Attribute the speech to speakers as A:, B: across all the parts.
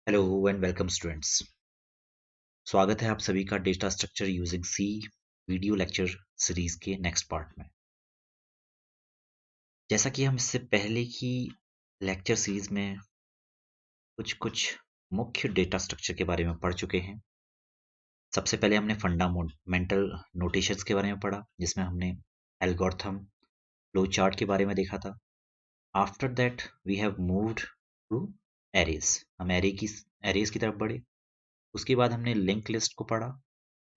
A: Hello and welcome students. स्वागत है आप सभी का data structure using C video lecture series के नेक्स्ट पार्ट में। जैसा कि हम इससे पहले की लेक्चर सीरीज में कुछ मुख्य डेटा स्ट्रक्चर के बारे में पढ़ चुके हैं। सबसे पहले हमने फंडामेंटल नोटेशंस के बारे में पढ़ा, जिसमें हमने एल्गोरिथम, फ्लो चार्ट के बारे में देखा था। After that we have moved to arrays. हम एरेज की तरफ बढ़े। उसके बाद हमने लिंक लिस्ट को पढ़ा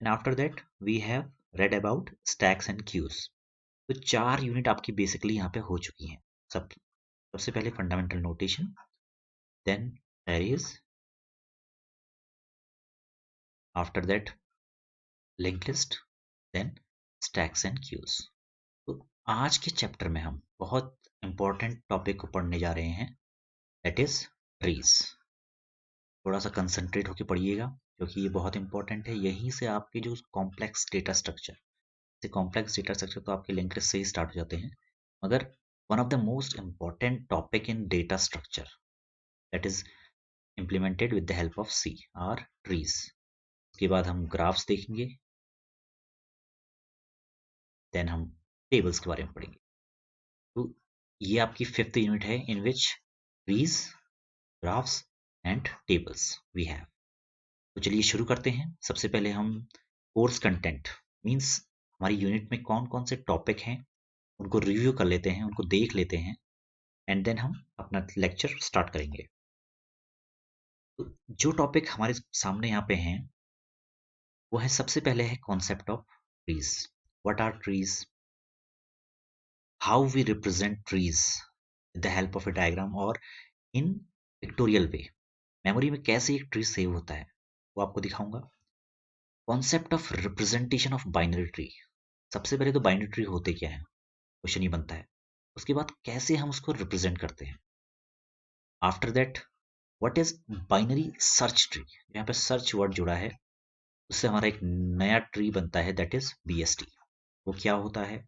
A: and after that we have read about stacks and queues. तो 4 यूनिट आपकी बेसिकली यहाँ पे हो चुकी हैं। सबसे पहले fundamental notation, then arrays, after that link list, then stacks and queues. तो आज के चैप्टर में हम बहुत इंपॉर्टेंट टॉपिक को पढ़ने जा रहे हैं, दैट इज ट्रीज। थोड़ा सा कंसंट्रेट होकर पढ़िएगा क्योंकि ये बहुत इंपॉर्टेंट है। यहीं से आपके जो कॉम्प्लेक्स डेटा स्ट्रक्चर तो आपके लिंक लिस्ट से ही स्टार्ट हो जाते हैं, मगर one of the most important topic in data structure that is implemented with the help of C are trees. उसके बाद हम ग्राफ्स देखेंगे, देन हम टेबल्स के बारे में पढ़ेंगे। तो ये आपकी 5th यूनिट है in which trees, graphs and tables we have. तो चलिए शुरू करते हैं। सबसे पहले हम कोर्स कंटेंट मींस हमारी यूनिट में कौन कौन से टॉपिक हैं उनको रिव्यू कर लेते हैं, उनको देख लेते हैं एंड देन हम अपना लेक्चर स्टार्ट करेंगे। तो जो टॉपिक हमारे सामने यहाँ पे हैं वो है, सबसे पहले है concept of trees. What are trees, how we represent trees with the help of a diagram और इन पिक्टोरियल वे। मेमोरी में कैसे एक ट्री सेव होता है वो आपको दिखाऊंगा। Concept of representation of binary tree. सबसे पहले तो बाइनरी ट्री होते क्या है, क्वेश्चन ही बनता है। उसके बाद कैसे हम उसको रिप्रेजेंट करते हैं। After that what is binary search tree. यहाँ पे सर्च वर्ड जुड़ा है, उससे हमारा एक नया ट्री बनता है, दैट इज BST। वो क्या होता है,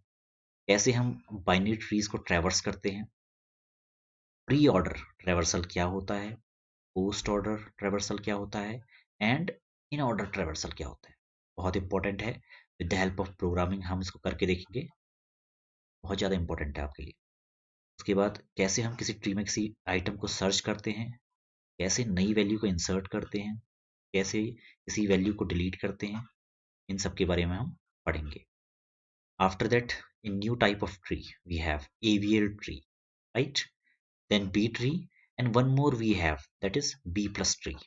A: कैसे हम बाइनरी ट्रीज को ट्रैवर्स करते हैं, प्री ऑर्डर ट्रैवर्सल क्या होता है, पोस्ट ऑर्डर ट्रैवर्सल क्या होता है एंड इन ऑर्डर ट्रैवर्सल क्या होता है। बहुत इंपॉर्टेंट है, with the help of programming हम इसको करके देखेंगे, बहुत ज़्यादा इंपॉर्टेंट है आपके लिए। उसके बाद कैसे हम किसी ट्री में किसी आइटम को सर्च करते हैं, कैसे नई वैल्यू को इंसर्ट करते हैं, कैसे किसी वैल्यू को डिलीट करते हैं, इन सब के बारे में हम पढ़ेंगे। After that, in new type of tree, we have AVL tree, right? Then B tree, and one more we have, that is B plus tree.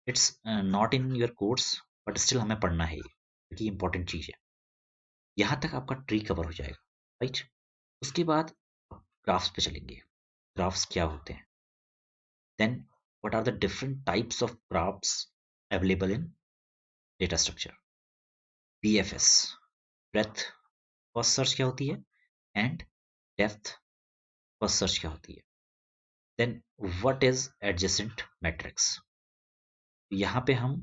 A: It's not in your course, but still हमें पढ़ना है ये, क्योंकि important चीज है। यहाँ तक आपका ट्री कवर हो जाएगा, राइट? उसके बाद ग्राफ्स पे चलेंगे। ग्राफ्स क्या होते हैं, then what are the different types of graphs available in data structure. BFS, breadth first search क्या होती है एंड डेप्थ फर्स्ट सर्च क्या होती है। Then what is adjacent matrix. यहाँ पे हम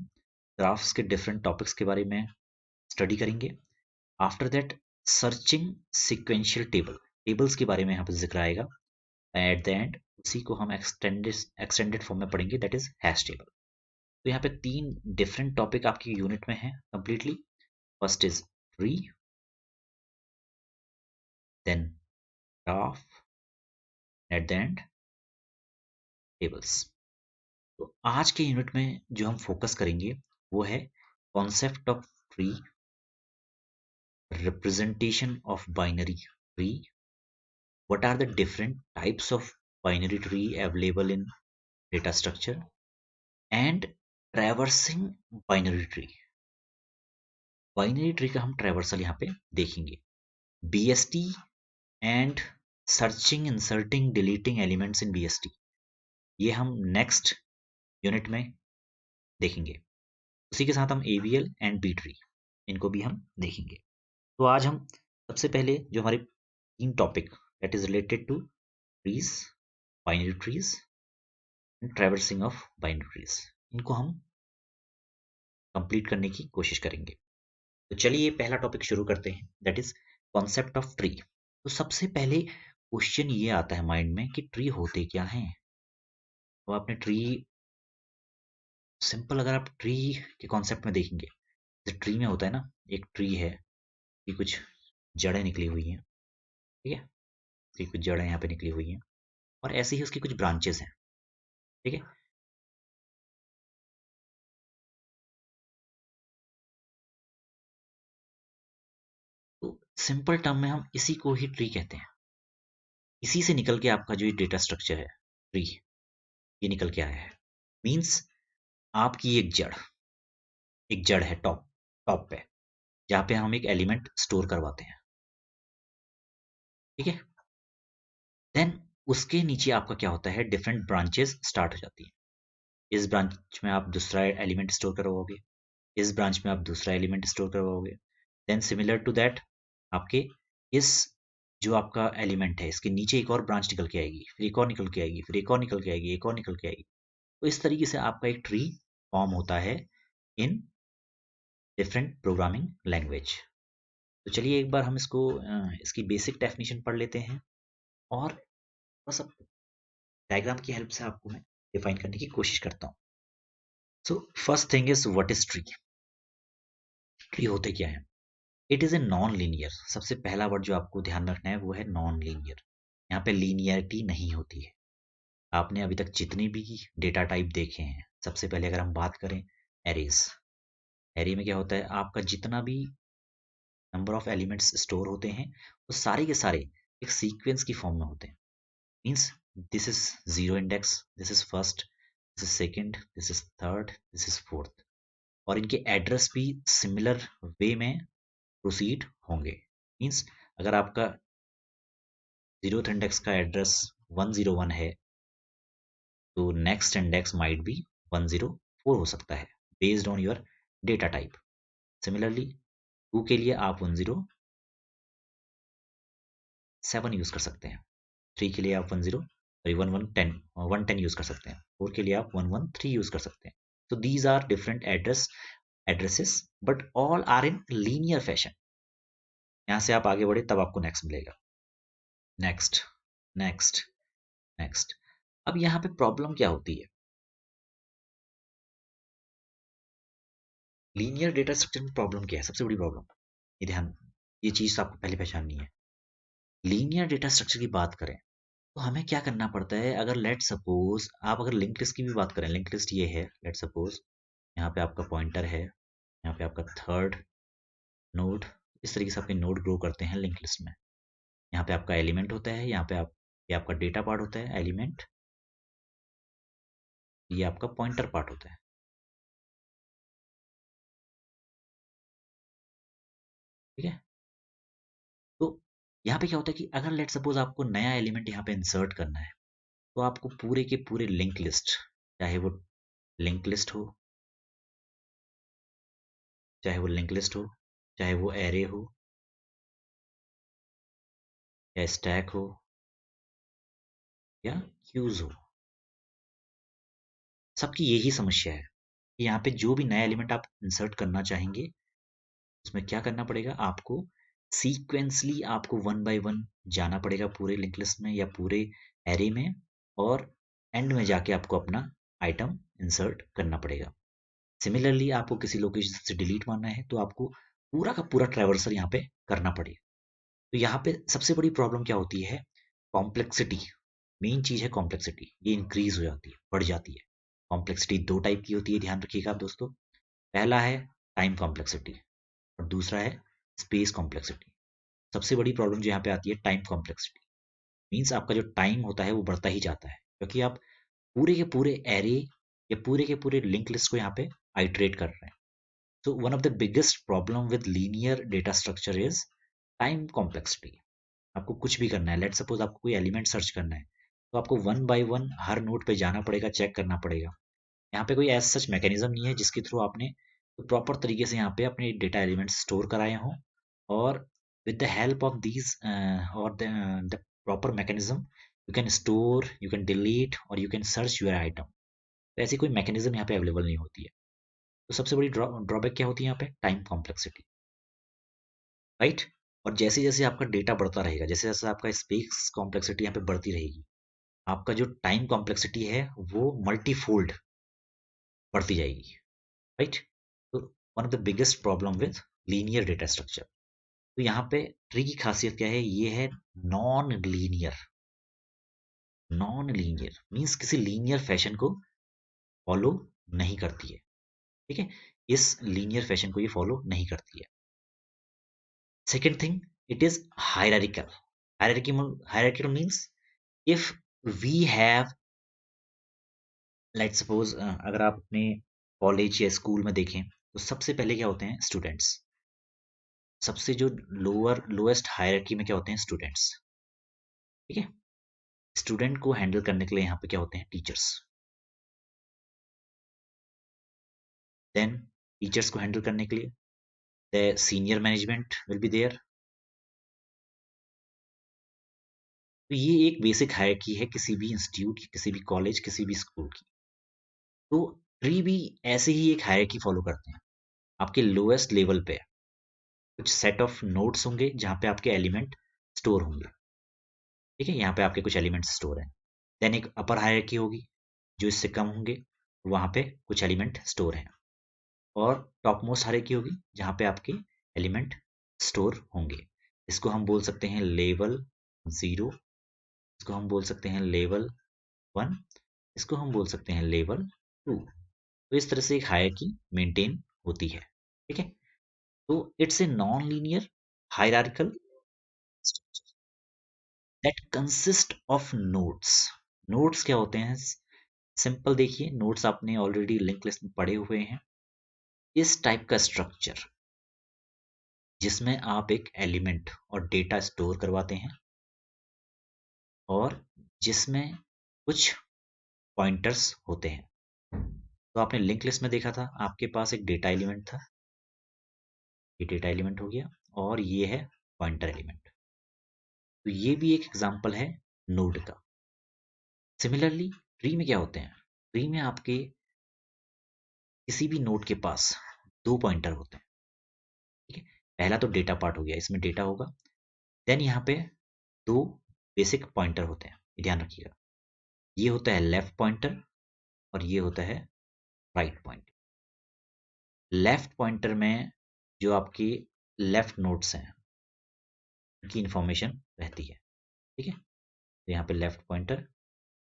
A: ग्राफ्स के डिफरेंट टॉपिक्स के बारे में स्टडी करेंगे। After that searching sequential tables के बारे में यहाँ पे जिक्र आएगा। एट द एंड उसी को हम एक्सटेंडेड फॉर्म में पढ़ेंगे, दैट इज हैश टेबल। तो यहाँ पे 3 डिफरेंट टॉपिक आपकी यूनिट में है completely. First is tree, then graph, at the end tables. तो आज के यूनिट में जो हम फोकस करेंगे वो है concept of tree, representation of binary tree, what are the different types of binary tree available in data structure, and traversing binary tree। Binary tree का हम ट्रैवर्सल यहाँ पे देखेंगे। BST and searching, inserting, deleting elements in BST, ये हम next unit में देखेंगे। उसी के साथ हम AVL एंड B ट्री, इनको भी हम देखेंगे। तो आज हम सबसे पहले जो हमारे 3 topic that is related to trees, binary trees and traversing of binary trees, इनको हम कंप्लीट करने की कोशिश करेंगे। तो चलिए पहला टॉपिक शुरू करते हैं, that is concept of tree. तो सबसे पहले क्वेश्चन ये आता है माइंड में कि ट्री होते क्या हैं। तो आपने ट्री सिंपल अगर आप ट्री के कॉन्सेप्ट में देखेंगे, जैसे ट्री में होता है ना, एक ट्री है कि कुछ जड़ें निकली हुई हैं, ठीक है, कि कुछ जड़ें यहाँ पे निकली हुई हैं और ऐसे ही उसकी कुछ ब्रांचेस हैं, ठीक है। तो सिंपल टर्म में हम इसी को ही ट्री कहते हैं। इसी से निकल के आपका जो ये डेटा स्ट्रक्चर है ट्री, ये निकल के आया है। मीन्स आपकी एक जड़ है टॉप टॉप पे, जहाँ पे हम एक एलिमेंट स्टोर करवाते हैं, ठीक है। देन उसके नीचे आपका क्या होता है, डिफरेंट ब्रांचेस स्टार्ट हो जाती है। इस ब्रांच में आप दूसरा एलिमेंट स्टोर करवाओगे, इस ब्रांच में आप दूसरा एलिमेंट स्टोर करवाओगे। देन सिमिलर टू दैट आपके इस जो आपका एलिमेंट है इसके नीचे एक और ब्रांच निकल के आएगी, फिर एक और निकल के आएगी, फिर एक और निकल के आएगी, एक और निकल के आएगी। तो इस तरीके से आपका एक ट्री फॉर्म होता है इन डिफरेंट प्रोग्रामिंग लैंग्वेज। तो चलिए एक बार हम इसकी बेसिक डेफिनेशन पढ़ लेते हैं और बस अब डायग्राम की हेल्प से आपको मैं डिफाइन करने की कोशिश करता हूँ। So first thing is what is tree. Tree होते क्या है? It is a non linear. सबसे पहला वर्ड जो आपको ध्यान रखना है वो है नॉन लीनियर। यहाँ पे लीनियरिटी नहीं होती है। आपने अभी तक जितने भी डेटा टाइप देखे हैं, सबसे पहले अगर हम बात करें एरेज, एरे में क्या होता है, आपका जितना भी नंबर ऑफ एलिमेंट्स स्टोर होते हैं वो सारे के सारे एक सीक्वेंस की फॉर्म में होते हैं। Means this is zero index, this is first, this is second, this is third, this is fourth. और इनके एड्रेस भी सिमिलर वे में प्रोसीड होंगे। मीन्स अगर आपका जीरोथ इंडेक्स का एड्रेस 101 है तो नेक्स्ट इंडेक्स माइट बी 104 हो सकता है based on your data type. Similarly 2 के लिए आप 107 यूज कर सकते हैं, 3 के लिए आप 110 यूज कर सकते हैं, 4 के लिए आप 113 यूज कर सकते हैं। तो these are different addresses but all are in linear fashion. यहां से आप आगे बढ़े तब आपको नेक्स्ट मिलेगा, नेक्स्ट, नेक्स्ट, नेक्स्ट। अब यहाँ पे प्रॉब्लम क्या होती है, लीनियर डेटा स्ट्रक्चर में प्रॉब्लम क्या है? सबसे बड़ी प्रॉब्लम, ये ध्यान, ये चीज आपको पहले पहचाननी है। लीनियर डेटा स्ट्रक्चर की बात करें तो हमें क्या करना पड़ता है, अगर लेट सपोज आप अगर लिंक लिस्ट की भी बात करें, लिंक लिस्ट ये है, लेट सपोज यहाँ पे आपका पॉइंटर है, यहाँ पे आपका थर्ड नोड, इस तरीके से आपके नोड ग्रो करते हैं लिंक लिस्ट में। यहाँ पे आपका एलिमेंट होता है, यहाँ पे ये आपका डेटा पार्ट होता है एलिमेंट, ये आपका पॉइंटर पार्ट होता है, ठीक है। तो यहाँ पे क्या होता है कि अगर लेट सपोज आपको नया एलिमेंट यहाँ पे इंसर्ट करना है तो आपको पूरे के पूरे लिंक लिस्ट, चाहे वो लिंक लिस्ट हो, चाहे वो लिंक लिस्ट हो, चाहे वो एरे हो या स्टैक हो या क्यूज हो, सबकी यही समस्या है कि यहाँ पे जो भी नया एलिमेंट आप इंसर्ट करना चाहेंगे उसमें क्या करना पड़ेगा, आपको सीक्वेंसली आपको वन बाय वन जाना पड़ेगा पूरे लिंक लिस्ट में या पूरे एरे में, और एंड में जाके आपको अपना आइटम इंसर्ट करना पड़ेगा। सिमिलरली आपको किसी लोकेशन से डिलीट मारना है तो आपको पूरा का पूरा ट्रैवर्सल यहाँ पे करना पड़ेगा। तो यहाँ पे सबसे बड़ी प्रॉब्लम क्या होती है, कॉम्प्लेक्सिटी। मेन चीज है कॉम्प्लेक्सिटी, ये इंक्रीज हो जाती है, बढ़ जाती है। कॉम्प्लेक्सिटी दो टाइप की होती है, ध्यान रखिएगा आप दोस्तों। पहला है टाइम कॉम्प्लेक्सिटी और दूसरा है स्पेस कॉम्प्लेक्सिटी। सबसे बड़ी प्रॉब्लम जो यहाँ पे आती है टाइम कॉम्प्लेक्सिटी। मीन्स आपका जो टाइम होता है वो बढ़ता ही जाता है क्योंकि आप पूरे के पूरे एरे या पूरे के पूरे लिंक लिस्ट को यहाँ पे आइट्रेट कर रहे हैं। So one of the biggest problem with linear data structure is time complexity। आपको कुछ भी करना है, लेट सपोज आपको कोई एलिमेंट सर्च करना है तो आपको one by one her node पे जाना पड़ेगा, चेक करना पड़ेगा। यहाँ पे कोई ऐसा सच मैकेनिज्म नहीं है जिसके थ्रू आपने प्रॉपर तरीके से यहाँ पे अपने डेटा एलिमेंट्स स्टोर कराए हों और with the help of these और the proper mechanism you can store, you can delete और you can search your item. तो ऐसी कोई मैकेनिज्म यहाँ पे अवेलेबल नहीं होती है। तो सबसे बड़ी ड्रॉबैक क्या होती है यहाँ पे, टाइम कॉम्प्लेक्सिटी, राइट। और जैसे जैसे आपका डेटा बढ़ता रहेगा, जैसे जैसे आपका स्पेस कॉम्प्लेक्सिटी यहाँ पे बढ़ती रहेगी, आपका जो टाइम कॉम्प्लेक्सिटी है वो मल्टीफोल्ड बढ़ती जाएगी, राइट। तो one of the biggest problem with linear data structure. तो यहाँ पे ट्री की खासियत क्या है, ये है non linear. Non linear means किसी लीनियर फैशन को फॉलो नहीं करती है, ठीक है। इस लीनियर फैशन को ये फॉलो नहीं करती है। Second thing, it is hierarchical. Hierarchical means if we have, let's suppose, अगर आप अपने कॉलेज या स्कूल में देखें तो सबसे पहले क्या होते हैं, स्टूडेंट्स। सबसे जो लोएस्ट हायरार्की में क्या होते हैं, स्टूडेंट्स, ठीक है। स्टूडेंट को हैंडल करने के लिए यहाँ पे क्या होते हैं, टीचर्स। देन टीचर्स को हैंडल करने के लिए the senior management will be there. तो ये एक बेसिक हायरार्की है किसी भी इंस्टीट्यूट की, किसी भी कॉलेज, किसी भी स्कूल की। तो ट्री भी ऐसे ही एक हायरार्की फॉलो करते हैं। आपके लोएस्ट लेवल पे कुछ सेट ऑफ नोड्स होंगे जहाँ पे आपके एलिमेंट स्टोर होंगे, ठीक है। यहाँ पे आपके कुछ एलिमेंट स्टोर हैं। देन एक अपर हायरार्की होगी जो इससे कम होंगे, वहाँ पे कुछ एलिमेंट स्टोर हैं। और टॉप मोस्ट हायरार्की होगी जहाँ पे आपके एलिमेंट स्टोर होंगे। इसको हम बोल सकते हैं लेवल 0, इसको हम बोल सकते हैं लेवल 1, इसको हम बोल सकते हैं लेवल 2। तो इस तरह से एक हायरार्की मेंटेन होती है, ठीक है। तो it's a non linear hierarchical structure that consist of nodes. Nodes क्या होते हैं, सिंपल देखिए, नोड्स आपने ऑलरेडी लिंक लिस्ट में पढ़े हुए हैं। इस टाइप का स्ट्रक्चर जिसमें आप एक एलिमेंट और डेटा स्टोर करवाते हैं और जिसमें कुछ पॉइंटर्स होते हैं। तो आपने लिंक लिस्ट में देखा था, आपके पास एक डेटा एलिमेंट था, ये डेटा एलिमेंट हो गया, और ये है पॉइंटर एलिमेंट। तो ये भी एक एग्जांपल है नोड का। सिमिलरली ट्री में क्या होते हैं, ट्री में आपके किसी भी नोड के पास दो पॉइंटर होते हैं, ठीक है। पहला तो डेटा पार्ट हो गया, इसमें डेटा होगा। देन यहाँ पे दो बेसिक पॉइंटर होते हैं, ध्यान रखिएगा। ये होता है लेफ्ट पॉइंटर और ये होता है राइट पॉइंटर। लेफ्ट पॉइंटर में जो आपकी लेफ्ट नोड्स हैं उनकी इंफॉर्मेशन रहती है, ठीक है। तो यहाँ पे लेफ्ट पॉइंटर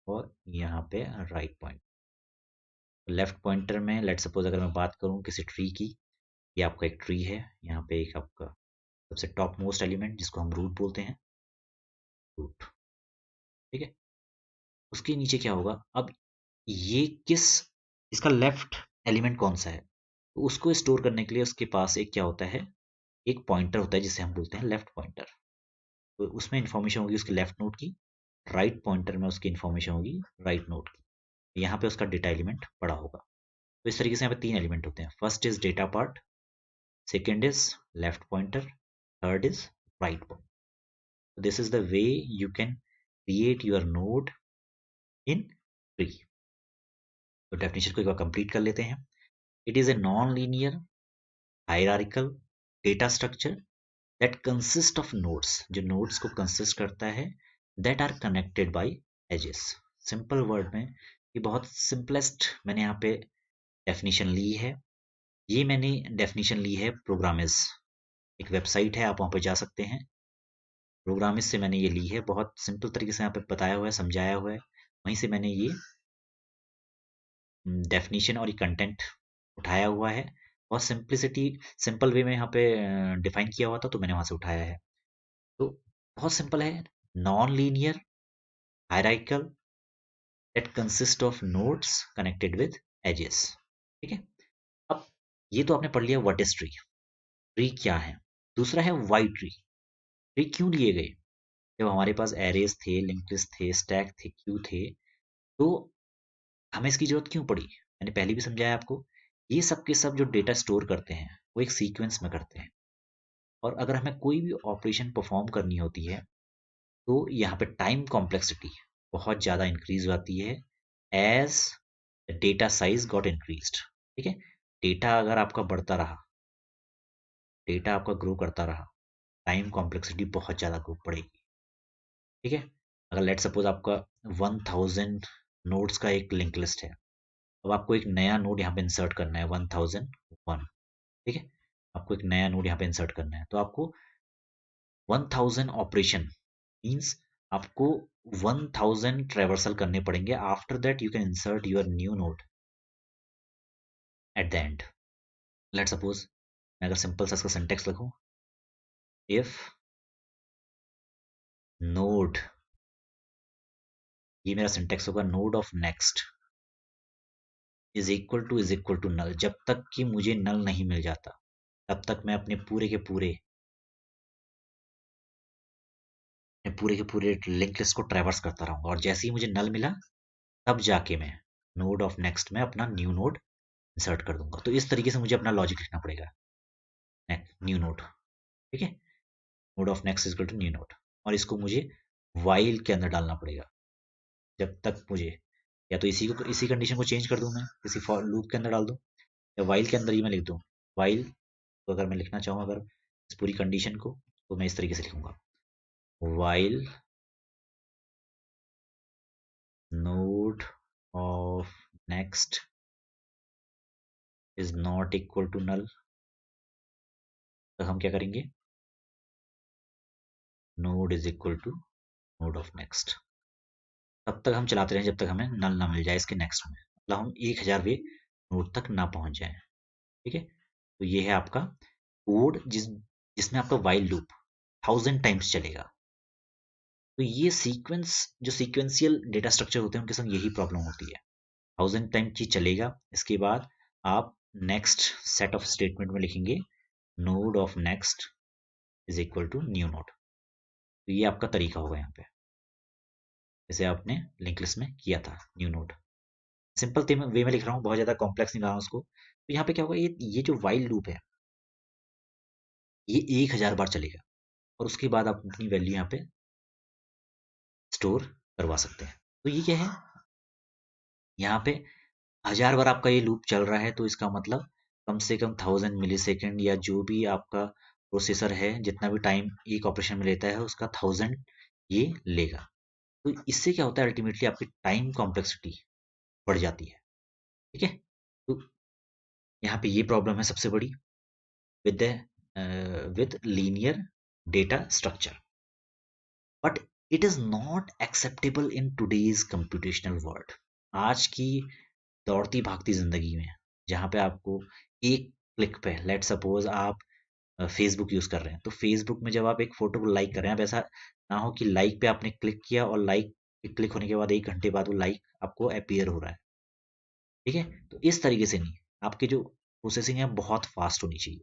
A: और यहाँ पे राइट पॉइंटर। लेफ्ट पॉइंटर में लेट सपोज अगर मैं बात करूँ किसी ट्री की, ये आपका एक ट्री है, यहाँ पे एक आपका सबसे टॉप मोस्ट एलिमेंट जिसको हम रूट बोलते हैं, रूट, ठीक है। उसके नीचे क्या होगा, अब ये किस, इसका लेफ्ट एलिमेंट कौन सा है, तो उसको स्टोर करने के लिए उसके पास एक क्या होता है, एक पॉइंटर होता है जिसे हम बोलते हैं लेफ्ट पॉइंटर। तो उसमें इंफॉर्मेशन होगी उसके लेफ्ट नोड की, राइट पॉइंटर में उसकी इंफॉर्मेशन होगी राइट नोड की। यहाँ पे उसका डेटा एलिमेंट पड़ा होगा। तो इस तरीके से यहाँ पे तीन एलिमेंट होते हैं, first is data part, second is left pointer, third is right pointer. This is the way you can create your node in tree. तो डेफिनेशन को एक बार कंप्लीट कर लेते हैं। It is a non linear hierarchical data structure that consist of nodes, जो nodes को consist करता है, that are connected by edges. Simple word में ये बहुत सिंपलेस्ट मैंने यहाँ पे डेफिनेशन ली है। ये मैंने डेफिनेशन ली है प्रोग्रामिज, एक वेबसाइट है, आप वहाँ पे जा सकते हैं। प्रोग्रामिज से मैंने ये ली है, बहुत सिंपल तरीके से यहाँ पे बताया हुआ है, समझाया हुआ है। वहीं से मैंने ये डेफिनेशन और ये कंटेंट उठाया हुआ है। और सिंपलिसिटी, सिंपल वे में यहाँ पे डिफाइन किया हुआ था, तो मैंने वहाँ से उठाया है। तो बहुत सिंपल है, non linear hierarchical that consist of nodes connected with edges, ठीक है। अब ये तो आपने पढ़ लिया व्हाट इज ट्री, ट्री क्या है। दूसरा है व्हाई ट्री। ट्री क्यों लिए गए, जब हमारे पास एरेज थे, लिंक्ड लिस्ट थे, स्टैक थे, क्यू थे, तो हमें इसकी जरूरत क्यों पड़ी। मैंने पहले भी समझाया आपको, ये सब के सब जो डेटा स्टोर करते हैं वो एक सीक्वेंस में करते हैं। और अगर हमें कोई भी ऑपरेशन परफॉर्म करनी होती है तो यहाँ पे टाइम कॉम्प्लेक्सिटी बहुत ज़्यादा इंक्रीज हो जाती है as data size got increased, ठीक है। डेटा अगर आपका बढ़ता रहा, डेटा आपका ग्रो करता रहा, टाइम कॉम्प्लेक्सिटी बहुत ज़्यादा ग्रो बढ़ेगी, ठीक है। अगर लेट सपोज आपका 1000 नोड्स का एक लिंक लिस्ट है, अब आपको एक नया नोड यहाँ पे इंसर्ट करना है 1001, ठीक है। आपको एक नया नोड यहाँ पे इंसर्ट करना है, तो आपको 1000 ऑपरेशन मीन्स आपको 1000 ट्रेवर्सल करने पड़ेंगे। After that you can insert your new node eight the and. Let suppose मैं अगर सिंपल सा इसका सिंटेक्स लिखूं, इफ नोड, ये मेरा सिंटेक्स होगा, node of next is equal to null. जब तक कि मुझे नल नहीं मिल जाता तब तक मैं अपने पूरे के पूरे लिंक लिस्ट को ट्रैवर्स करता रहूंगा, और जैसे ही मुझे नल मिला तब जाके मैं नोड ऑफ नेक्स्ट में अपना न्यू नोड इंसर्ट कर दूंगा। तो इस तरीके से मुझे अपना लॉजिक लिखना पड़ेगा, न्यू नोड, ठीक है। Node of next is equal to new node, और इसको मुझे वाइल के अंदर डालना पड़ेगा जब तक मुझे, या तो इसी कंडीशन को चेंज कर दूं, मैं किसी फॉर लूप के अंदर डाल दूं, या वाइल के अंदर ही मैं लिख दूं वाइल। तो अगर मैं लिखना चाहूँ अगर इस पूरी कंडीशन को, तो मैं इस तरीके से लिखूंगा, while node of next is not equal to null. तो हम क्या करेंगे, node is equal to node of next. तब तक हम चलाते रहें जब तक हमें नल ना मिल जाए इसके नेक्स्ट में, मतलब हम 1000वें नोड तक ना पहुंच जाए, ठीक है। तो ये है आपका कोड जिसमें आपका वाइल लूप 1000 टाइम्स चलेगा। तो ये सीक्वेंस, जो सीक्वेंशियल डेटा स्ट्रक्चर होते हैं उनके संग यही प्रॉब्लम होती है। 1000 टाइम की चलेगा, इसके बाद आप नेक्स्ट सेट ऑफ स्टेटमेंट में लिखेंगे node of next is equal to new node. तो ये आपका तरीका होगा यहाँ पे, जैसे आपने लिंक लिस्ट में किया था न्यू नोड। सिंपल वे में लिख रहा हूँ, बहुत ज्यादा कॉम्प्लेक्स नहीं बना रहा हूँ उसको। तो यहाँ पे क्या होगा, ये जो वाइल लूप है ये 1000 बार चलेगा, और उसके बाद आप अपनी वैल्यू यहाँ पे स्टोर करवा सकते हैं। तो ये क्या है, यहाँ पे 1000 बार आपका ये लूप चल रहा है, तो इसका मतलब कम से कम 1000 मिली सेकेंड, या जो भी आपका प्रोसेसर है जितना भी टाइम एक ऑपरेशन में लेता है उसका 1000 ये लेगा। तो इससे क्या होता है, अल्टीमेटली आपकी टाइम कॉम्प्लेक्सिटी बढ़ जाती है, ठीक है। तो यहाँ पे ये प्रॉब्लम है सबसे बड़ी with with linear data structure, but it is not acceptable in today's computational world. आज की दौड़ती भागती जिंदगी में, जहाँ पे आपको एक क्लिक पे, लेट सपोज आप फेसबुक यूज कर रहे हैं, तो फेसबुक में जब आप एक फोटो को लाइक कर रहे हैं, अब ऐसा ना हो कि लाइक पे आपने क्लिक किया और लाइक क्लिक होने के बाद 1 घंटे बाद वो लाइक आपको अपीयर हो रहा है, ठीक है। तो इस तरीके से नहीं, आपकी जो प्रोसेसिंग है बहुत फास्ट होनी चाहिए,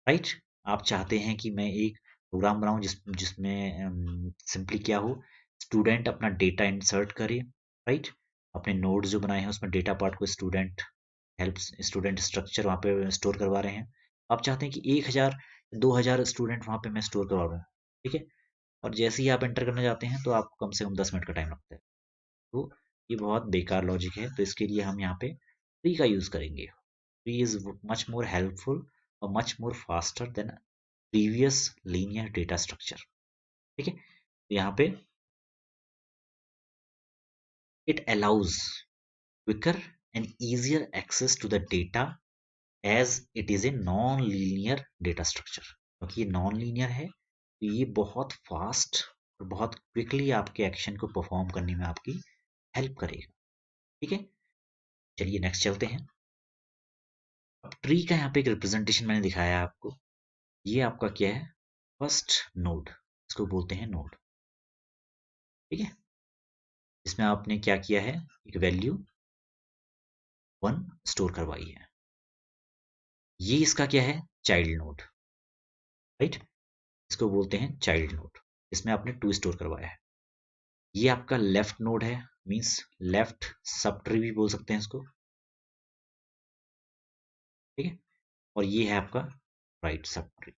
A: राइट। आप चाहते हैं कि मैं एक प्रोग्राम बनाऊं जिसमें सिंपली क्या हो, स्टूडेंट अपना डेटा इंसर्ट करे, राइट। अपने नोड्स जो बनाए हैं उसमें डेटा पार्ट को स्टूडेंट स्ट्रक्चर वहाँ पे स्टोर करवा रहे हैं। आप चाहते हैं कि 1000 2000 स्टूडेंट वहाँ पे मैं स्टोर करवा रहा हूँ, ठीक है। और जैसे ही आप एंटर करने जाते हैं तो आपको कम से कम 10 मिनट का टाइम लगता है। तो ये बहुत बेकार लॉजिक है, तो इसके लिए हम यहाँ पे ट्री का यूज करेंगे। Tree is much more helpful और much more faster than previous linear data structure, ठीक है। तो यहाँ पे it allows quicker and easier access to the data as it is a non-linear data structure। क्योंकि ये नॉन लीनियर है तो ये बहुत फास्ट और बहुत क्विकली आपके एक्शन को परफॉर्म करने में आपकी हेल्प करेगा, ठीक है। चलिए नेक्स्ट चलते हैं। अब ट्री का यहाँ पे एक रिप्रेजेंटेशन मैंने दिखाया है आपको। ये आपका क्या है, फर्स्ट नोड, इसको बोलते हैं नोड, ठीक है। इसमें आपने क्या किया है, एक वैल्यू 1 स्टोर करवाई है। ये इसका क्या है, चाइल्ड नोड, राइट। इसको बोलते हैं चाइल्ड नोड, इसमें आपने 2 स्टोर करवाया है। ये आपका लेफ्ट नोड है, मींस लेफ्ट सब ट्री भी बोल सकते हैं इसको, ठीक है। और ये है आपका राइट सब ट्री,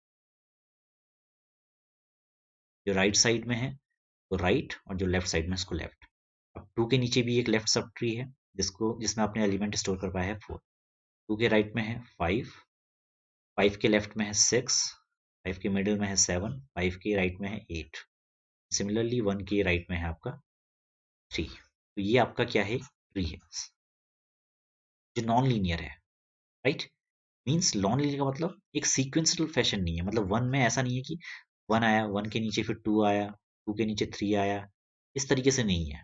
A: जो राइट साइड में है तो राइट, और जो लेफ्ट साइड में इसको लेफ्ट। अब 2 के नीचे भी एक लेफ्ट सब ट्री है जिसमें आपने एलिमेंट स्टोर करवाया है 4। 2 के राइट में है 5, 5 के लेफ्ट में है 6, 5 के मिडिल में है 7, 5 के राइट में है 8। सिमिलरली 1 के राइट में है आपका 3। तो ये आपका क्या है, ट्री है। जो नॉन लीनियर है, राइट। मीन्स नॉन लीनियर का मतलब एक सीक्वेंशियल फैशन नहीं है, मतलब वन में ऐसा नहीं है कि वन आया, वन के नीचे फिर टू आया, टू के नीचे थ्री आया, इस तरीके से नहीं है,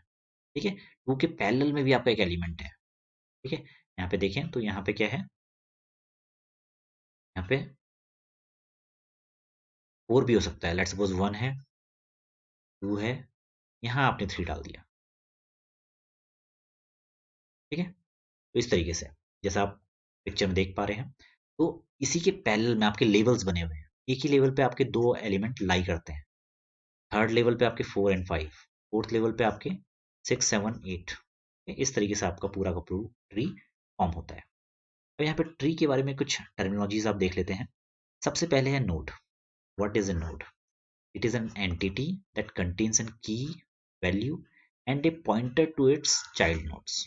A: ठीक है। टू के पैरेलल में भी आपका एक एलिमेंट है, ठीक है। यहाँ पे देखें तो यहाँ पे क्या है, यहाँ पे फोर भी हो सकता है, लेट्स सपोज वन है, टू है, यहाँ आपने थ्री डाल दिया, ठीक है। तो इस तरीके से जैसा आप पिक्चर में देख पा रहे हैं, तो इसी के पैरेलल में आपके लेवल्स बने हुए हैं, एक ही लेवल पे आपके दो एलिमेंट लाई करते हैं, थर्ड लेवल पे आपके four and five, fourth level पे आपके सिक्स सेवन एट, इस तरीके से आपका पूरा का पूरा ट्री फॉर्म होता है। अब यहाँ पे ट्री के बारे में कुछ टर्मिनोलॉजीज आप देख लेते हैं। सबसे पहले है node. What is a node? It is an entity that contains an key, value and a pointer to its child nodes.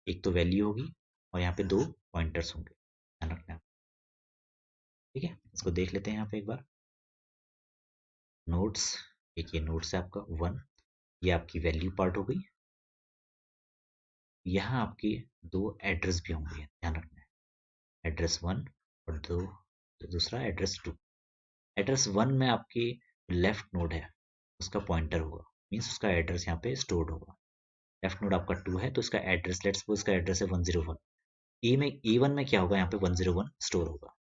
A: एक तो वैल्यू होगी और यहाँ पे दो पॉइंटर्स होंगे, ध्यान रखना है, ठीक है। इसको देख लेते हैं यहाँ पे एक बार। नोड्स, एक ये नोड्स है आपका वन, ये आपकी वैल्यू पार्ट हो गई। यहाँ आपके दो एड्रेस भी होंगे, ध्यान रखना है, एड्रेस वन और दो, दूसरा एड्रेस टू। एड्रेस वन में आपके लेफ्ट नोड है, उसका पॉइंटर होगा, मीन्स उसका एड्रेस यहाँ पे स्टोर्ड होगा। लेफ्ट नोड आपका टू है तो इसका एड्रेस, लेट्स सपोज इसका एड्रेस है 101। ए में, ए वन में क्या होगा, यहाँ पे 101 स्टोर होगा।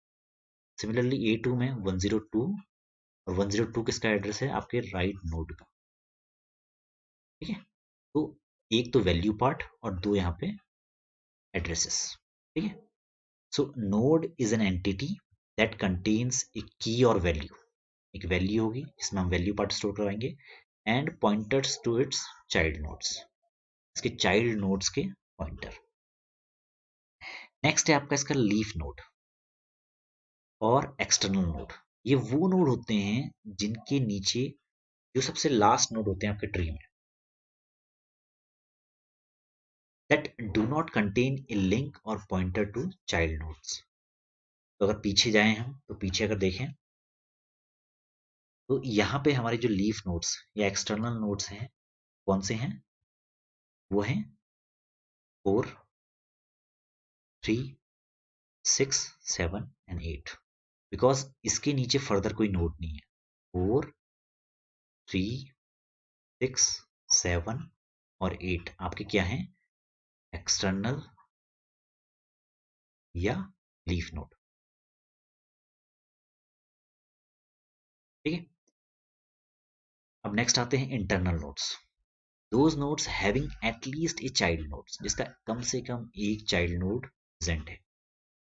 A: सिमिलरली ए टू में 102, और 102 किसका एड्रेस है, आपके राइट नोड का, ठीक है। तो एक तो वैल्यू पार्ट और दो यहाँ पे एड्रेसेस, ठीक है। So node is an entity that contains a key और वैल्यू, एक वैल्यू होगी जिसमें हम वैल्यू पार्ट स्टोर करवाएंगे, and pointers to its child nodes, इसके चाइल्ड नोड्स के पॉइंटर। नेक्स्ट है आपका इसका लीफ नोड और एक्सटर्नल नोड। ये वो नोड होते हैं जिनके नीचे जो सबसे लास्ट नोड होते हैं आपके ट्री में, that do not contain a link or pointer to child nodes। तो अगर पीछे जाएं हम, तो पीछे अगर देखें तो यहाँ पे हमारे जो लीफ नोड्स या एक्सटर्नल नोड्स हैं, कौन से हैं, वो हैं four, three, six, seven and eight. Because इसके नीचे फर्दर कोई नोड नहीं है। फोर, थ्री, सिक्स, सेवन और एट आपके क्या हैं, एक्सटर्नल या लीफ नोड, ठीक है। अब नेक्स्ट आते हैं internal nodes. Those nodes having at least a child nodes, जिसका कम से कम एक चाइल्ड नोड प्रेजेंट है।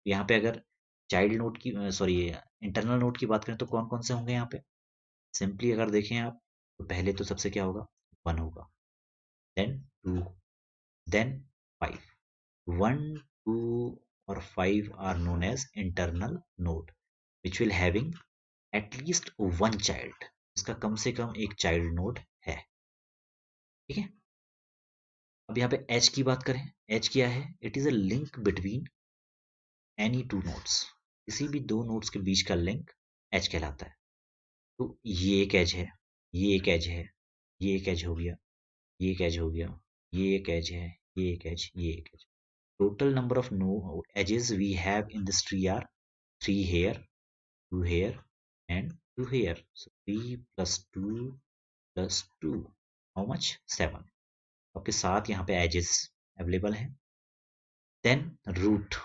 A: यहाँ पे अगर चाइल्ड नोड की, सॉरी, इंटरनल नोड की बात करें तो कौन कौन से होंगे यहाँ पे, सिंपली अगर देखें आप तो पहले तो सबसे क्या होगा, वन होगा, then two, then five. One, two और five are known as internal node which will having at least one child, इसका कम से कम एक चाइल्ड नोड है, ठीक है। अब यहाँ पे एच की बात करें, एच क्या है, it is a link between any two nodes, किसी भी दो नोड्स के बीच का लिंक एज कहलाता है। तो ये एक एज है, ये एक एज है, ये एक एज हो गया, ये एक एज हो गया, ये एक एज है, ये एक एज, ये एक edge. Total number of no edges we have in this tree are three here, two here and two here. So three plus two, how much, seven. आपके साथ यहाँ पे एजेस अवेलेबल हैं। Then root,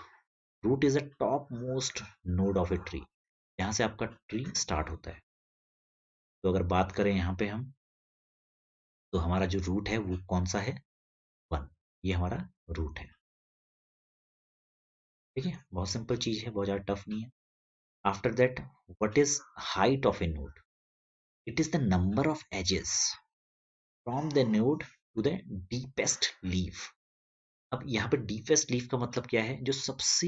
A: root is a top most node of a tree, यहाँ से आपका tree start होता है। तो अगर बात करें यहाँ पे हम, तो हमारा जो रूट है वो कौन सा है, वन, ये हमारा रूट है, ठीक है। बहुत सिंपल चीज है, बहुत ज्यादा टफ नहीं है। After that, what is height of a node? It is the number of edges from the node to the deepest leaf. अब यहाँ पे डीपेस्ट लीफ का मतलब क्या है, जो सबसे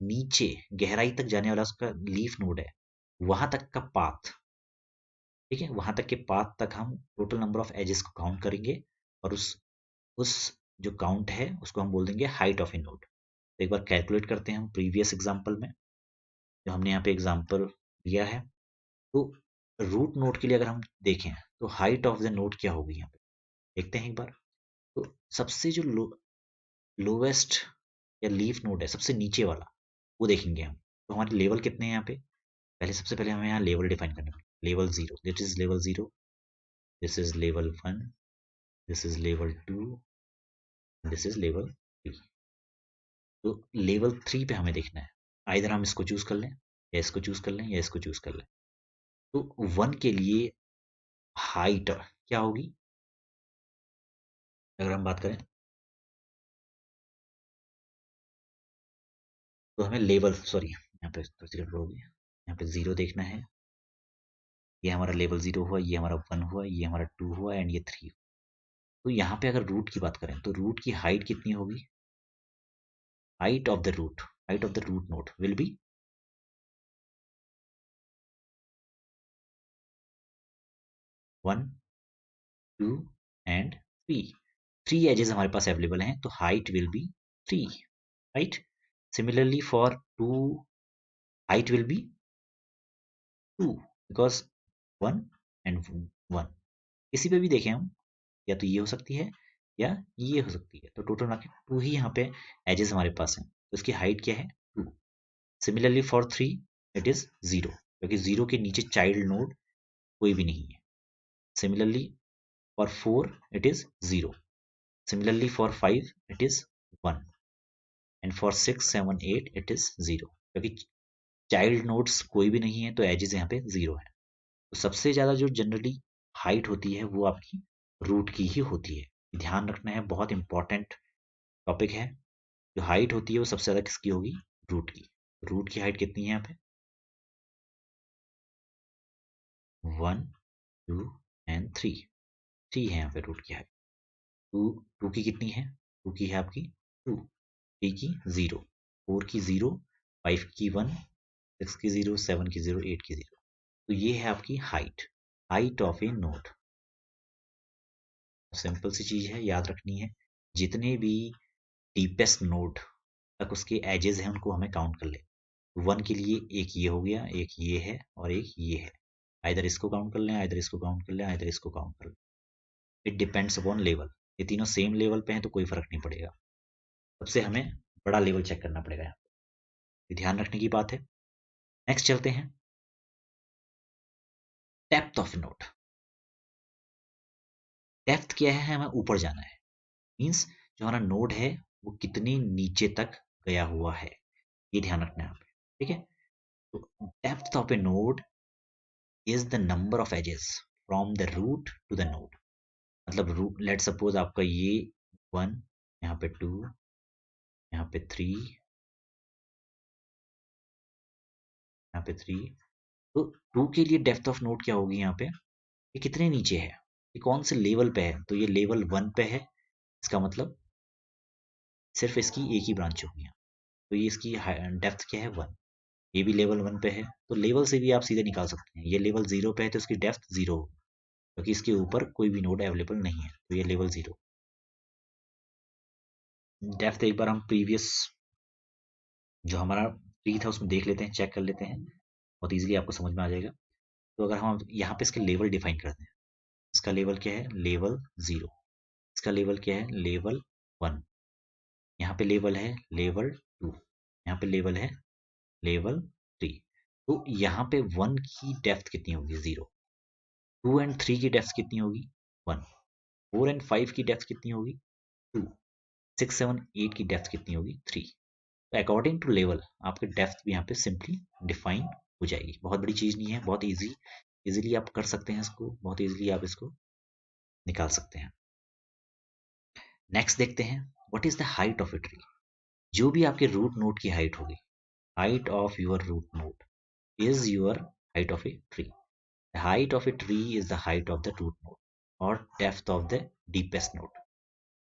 A: नीचे गहराई तक जाने वाला उसका लीफ नोड है, वहां तक का पाथ, ठीक है। वहां तक के पाथ तक हम टोटल नंबर ऑफ एजेस को काउंट करेंगे, और उस जो काउंट है उसको हम बोल देंगे हाइट ऑफ ए नोड। तो एक बार कैलकुलेट करते हैं हम प्रीवियस एग्जांपल में, जो हमने यहाँ पे एग्जांपल लिया है। तो रूट नोड के लिए अगर हम देखें तो हाइट ऑफ द नोड क्या होगी, यहाँ पे देखते हैं एक बार। तो सबसे जो लोवेस्ट या लीफ नोड है, सबसे नीचे वाला, वो देखेंगे हम। तो हमारे लेवल कितने हैं यहाँ पे? पहले सबसे पहले हमें यहाँ लेवल डिफाइन करना है। Level 0, this is level 0, this is level 1, this is level 2, this is level 3। तो लेवल 3 पे हमें देखना है, आइदर हम इसको चूज कर लें, या इसको चूज कर लें, या इसको चूज कर लें। तो 1 के लिए हाइट क्या होगी? अगर हम बात करें तो हमें लेवल, सॉरी यहाँ पे गड़बड़ होगी, यहाँ पे 0 देखना है। ये हमारा लेवल 0 हुआ, ये हमारा 1 हुआ, ये हमारा 2 हुआ, एंड ये 3। तो यहाँ पे अगर रूट की बात करें तो रूट की हाइट कितनी होगी? Height of the root, height of the root node will be 1, 2 and 3। 3 edges हमारे पास अवेलेबल हैं, तो height will be 3, right? Similarly for 2, height will be 2, because 1 and 1। किसी पे भी देखें हम, या तो ये हो सकती है या ये हो सकती है, तो टोटल मिला के 2 ही यहाँ पे एजेस हमारे पास हैं, तो इसकी हाइट क्या है? 2। सिमिलरली फॉर 3 इट इज 0, क्योंकि 0 के नीचे चाइल्ड नोड कोई भी नहीं है। Similarly for 4 it is 0, similarly for 5 it is 1, and for 6, 7, 8 it is 0, क्योंकि चाइल्ड नोड्स कोई भी नहीं है, तो एजेस यहाँ पे 0 है। तो सबसे ज्यादा जो जनरली हाइट होती है वो आपकी रूट की ही होती है। ध्यान रखना है, बहुत इंपॉर्टेंट टॉपिक है। जो हाइट होती है वो सबसे ज्यादा किसकी होगी? रूट की। रूट की हाइट कितनी है यहाँ पे? 1, 2 एंड 3। 3 है यहाँ पे रूट की हाइट। 2, 2 की कितनी है? 2 की है आपकी 2, 3 की 0, 4 की 0, 5 की 1, 6 की 0, 7 की 0, 8 की 0। तो ये है आपकी height, height of a node. Simple सी चीज है, याद रखनी है। जितने भी डीपेस्ट नोड तक उसके एजेस हैं उनको हमें काउंट कर ले। 1 के लिए एक ये हो गया, एक ये है, और एक ये है। आइदर इसको काउंट कर लें, आइदर इसको काउंट कर लें, आइदर इसको काउंट कर लें। It depends upon level. ये तीनों सेम लेवल पे हैं तो कोई फर्क नहीं पड़ेगा। सबसे हमें बड़ा लेवल चेक करना पड़ेगा यहाँ पे, ध्यान रखने की बात है। नेक्स्ट चलते हैं, डेप्थ ऑफ नोड। डेप्थ क्या है? हमें ऊपर जाना है, मीन्स जो हमारा नोड है वो कितने नीचे तक गया हुआ है, ये ध्यान रखना है यहाँ पे, ठीक है? तो depth of a node is the number of edges from the root to the node. मतलब रूट, लेट सपोज आपका ये 1, यहाँ पे 2, यहाँ पे 3, यहाँ पे 3। तो 2 के लिए डेप्थ ऑफ नोड क्या होगी यहाँ पे? ये कितने नीचे है, ये कौन से लेवल पे है? तो ये लेवल 1 पे है, इसका मतलब सिर्फ इसकी एक ही ब्रांच होगी यहाँ। तो ये इसकी डेप्थ क्या है? 1। ये भी लेवल 1 पे है, तो लेवल से भी आप सीधे निकाल सकते हैं। ये लेवल 0 पे है तो इसकी डेप्थ 0 होगी, क्योंकि इसके ऊपर कोई भी नोड अवेलेबल नहीं है, तो ये लेवल 0। डेप्थ एक बार हम प्रीवियस जो हमारा ट्री था उसमें देख लेते हैं, चेक कर लेते हैं, बहुत इजीली आपको समझ में आ जाएगा। तो अगर हम यहाँ पे इसके लेवल डिफाइन करते हैं, इसका लेवल क्या है? लेवल 0। इसका लेवल क्या है? लेवल 1। यहाँ पे लेवल है लेवल 2, यहाँ पे लेवल है लेवल 3। तो यहाँ पे 1 की डेप्थ कितनी होगी? 0। 2 एंड 3 की डेप्थ कितनी होगी? 1। 4 एंड 5 की डेप्थ कितनी होगी? 2। 6, 7, 8 की डेप्थ कितनी होगी? 3। तो अकॉर्डिंग टू लेवल आपकी डेप्थ भी यहाँ पे सिंपली डिफाइन हो जाएगी। बहुत बड़ी चीज नहीं है, बहुत इजीली आप कर सकते हैं इसको, बहुत इजीली आप इसको निकाल सकते हैं। नेक्स्ट देखते हैं, what is the height of a tree. जो भी आपके रूट नोड की हाइट होगी, height of your root node is your height of a tree. The height of a tree is the height of the root node और depth of the deepest node,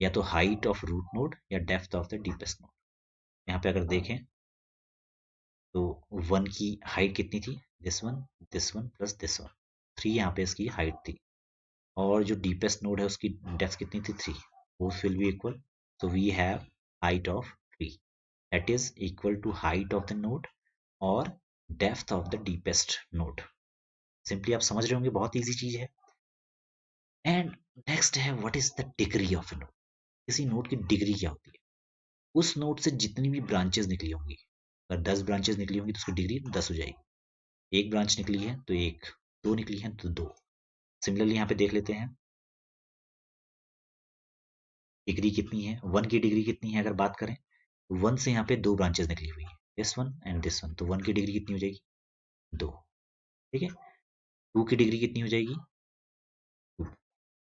A: या तो height of root node या depth of the deepest node. यहाँ पे अगर देखें तो 1 की हाइट कितनी थी? This one plus this one, 3 यहाँ पे इसकी हाइट थी। और जो डीपेस्ट नोड है उसकी डेप्थ कितनी थी? 3। Both will be equal, so we have height of tree that is equal to height of the node और depth of the deepest node। Simply आप समझ रहे होंगे, बहुत इजी चीज है। एंड नेक्स्ट है, what is the degree of a node. किसी नोड की डिग्री क्या होती है, उस नोड से जितनी भी ब्रांचेस निकली होंगी, अगर 10 ब्रांचेस निकली होंगी तो उसकी डिग्री 10 हो जाएगी। एक ब्रांच निकली है तो एक, दो निकली है तो दो। सिमिलरली यहाँ पे देख लेते हैं डिग्री कितनी है, 1 की डिग्री कितनी है। अगर बात करें 1 से यहाँ पे दो ब्रांचेस निकली हुई है, this one and this one, तो 1 की डिग्री कितनी हो जाएगी, 2। ठीक है, 2 की डिग्री कितनी हो जाएगी, 2।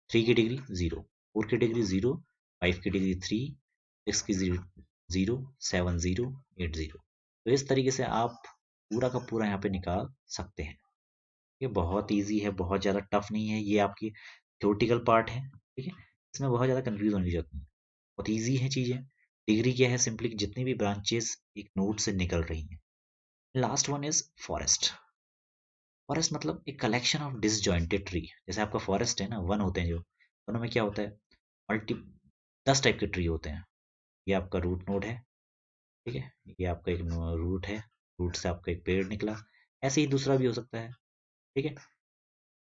A: 3 की डिग्री 0, 4 की डिग्री 0, 5 की डिग्री 3, 6 की 0, 7 0, 8 0। तो इस तरीके से आप पूरा का पूरा यहाँ पे निकाल सकते हैं। ये बहुत ईजी है, बहुत ज़्यादा टफ नहीं है। ये आपकी थ्योरेटिकल पार्ट है, ठीक है, इसमें बहुत ज़्यादा कंफ्यूज होने की जरूरत नहीं है, बहुत ईजी है चीज़ें। डिग्री क्या है, सिंपली जितनी भी ब्रांचेस एक नोड से निकल रही हैं। Last one is forest. Forest मतलब एक कलेक्शन ऑफ डिसजॉइंटेड ट्री। जैसे आपका फॉरेस्ट है ना, वन होते हैं जो, वनों में क्या होता है, मल्टी 10 टाइप के ट्री होते हैं। ये आपका रूट नोड है, ठीक है, ये आपका एक रूट है, रूट से आपका एक पेड़ निकला। ऐसे ही दूसरा भी हो सकता है, ठीक है,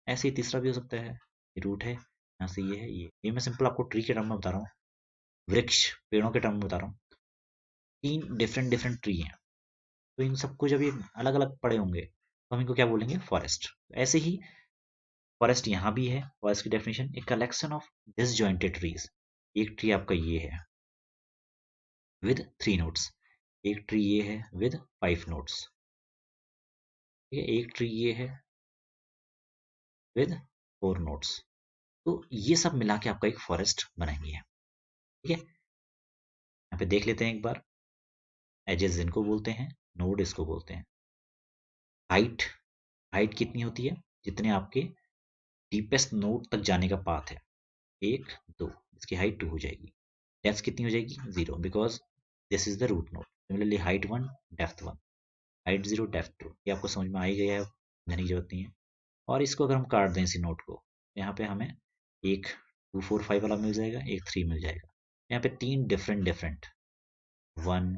A: ऐसे ही तीसरा भी हो सकता है। ये रूट है, यहाँ से ये है, ये मैं सिंपल आपको ट्री के टर्म में बता रहा हूँ, वृक्ष पेड़ों के टर्म में बता रहा हूँ। 3 डिफरेंट डिफरेंट ट्री हैं, तो इन सबको जब ये अलग अलग पड़े होंगे तो हम इनको क्या बोलेंगे, फॉरेस्ट। ऐसे ही फॉरेस्ट यहाँ भी है। फॉरेस्ट की डेफिनेशन, एक कलेक्शन ऑफ डिसजॉइंटेड ट्रीज। एक ट्री आपका ये है विद 3 नोड्स, एक ट्री ये है विद 5 नोड्स, ठीक है, एक ट्री ये है विद 4 नोड्स। तो ये सब मिला के आपका एक फॉरेस्ट बनाएंगे, ठीक है। यहाँ पे देख लेते हैं एक बार, एजेस इनको बोलते हैं, नोड इसको बोलते हैं। हाइट, हाइट कितनी होती है, जितने आपके डीपेस्ट नोड तक जाने का पाथ है, 1 2, इसकी हाइट 2 हो जाएगी। डेप्थ कितनी हो जाएगी, 0, because this is the root node. Similarly height 1 depth 1, height 0 depth 2। ये आपको समझ में आ ही गया है, समझने की जरूरत नहीं है। और इसको अगर हम काट दें इसी नोड को, यहाँ पे हमें एक 2 4 5 वाला मिल जाएगा, एक 3 मिल जाएगा। यहाँ पे 3 different different 1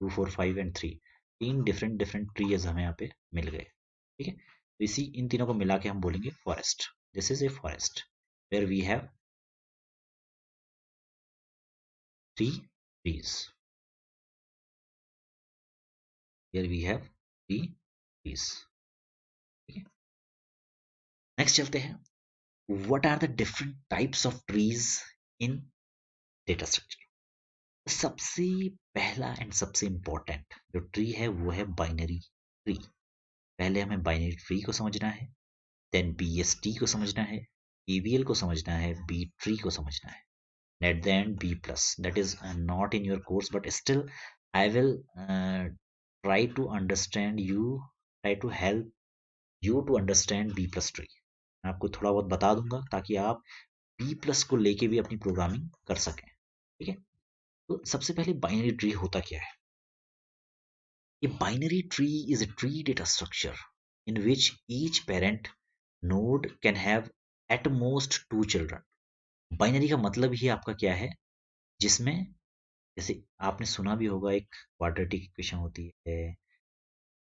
A: 2 4 5 and 3, 3 different different trees हमें यहाँ पे मिल गए, ठीक है। तो इसी इन तीनों को मिला के हम बोलेंगे forest. This is a forest where we have 3 trees, here we have 3 trees, ठीक है। नेक्स्ट चलते हैं, what are the different types of trees in data structure. सबसे पहला एंड सबसे इंपॉर्टेंट जो ट्री है वो है बाइनरी ट्री। पहले हमें बाइनरी ट्री को समझना है, देन BST को समझना है, ABL को समझना है, B ट्री को समझना है, at the end B plus. That is not in your course, but still I will try to understand you, try to help you to understand B plus tree. मैं आपको थोड़ा बहुत बता दूंगा ताकि आप B plus को लेके भी अपनी प्रोग्रामिंग कर सकें, ठीक है। तो सबसे पहले बाइनरी ट्री होता क्या है। A binary tree is a tree data structure in which each parent node can have at most 2 children. Binary का मतलब ही आपका क्या है, जिसमें जैसे आपने सुना भी होगा एक क्वाड्रेटिक इक्वेशन होती है,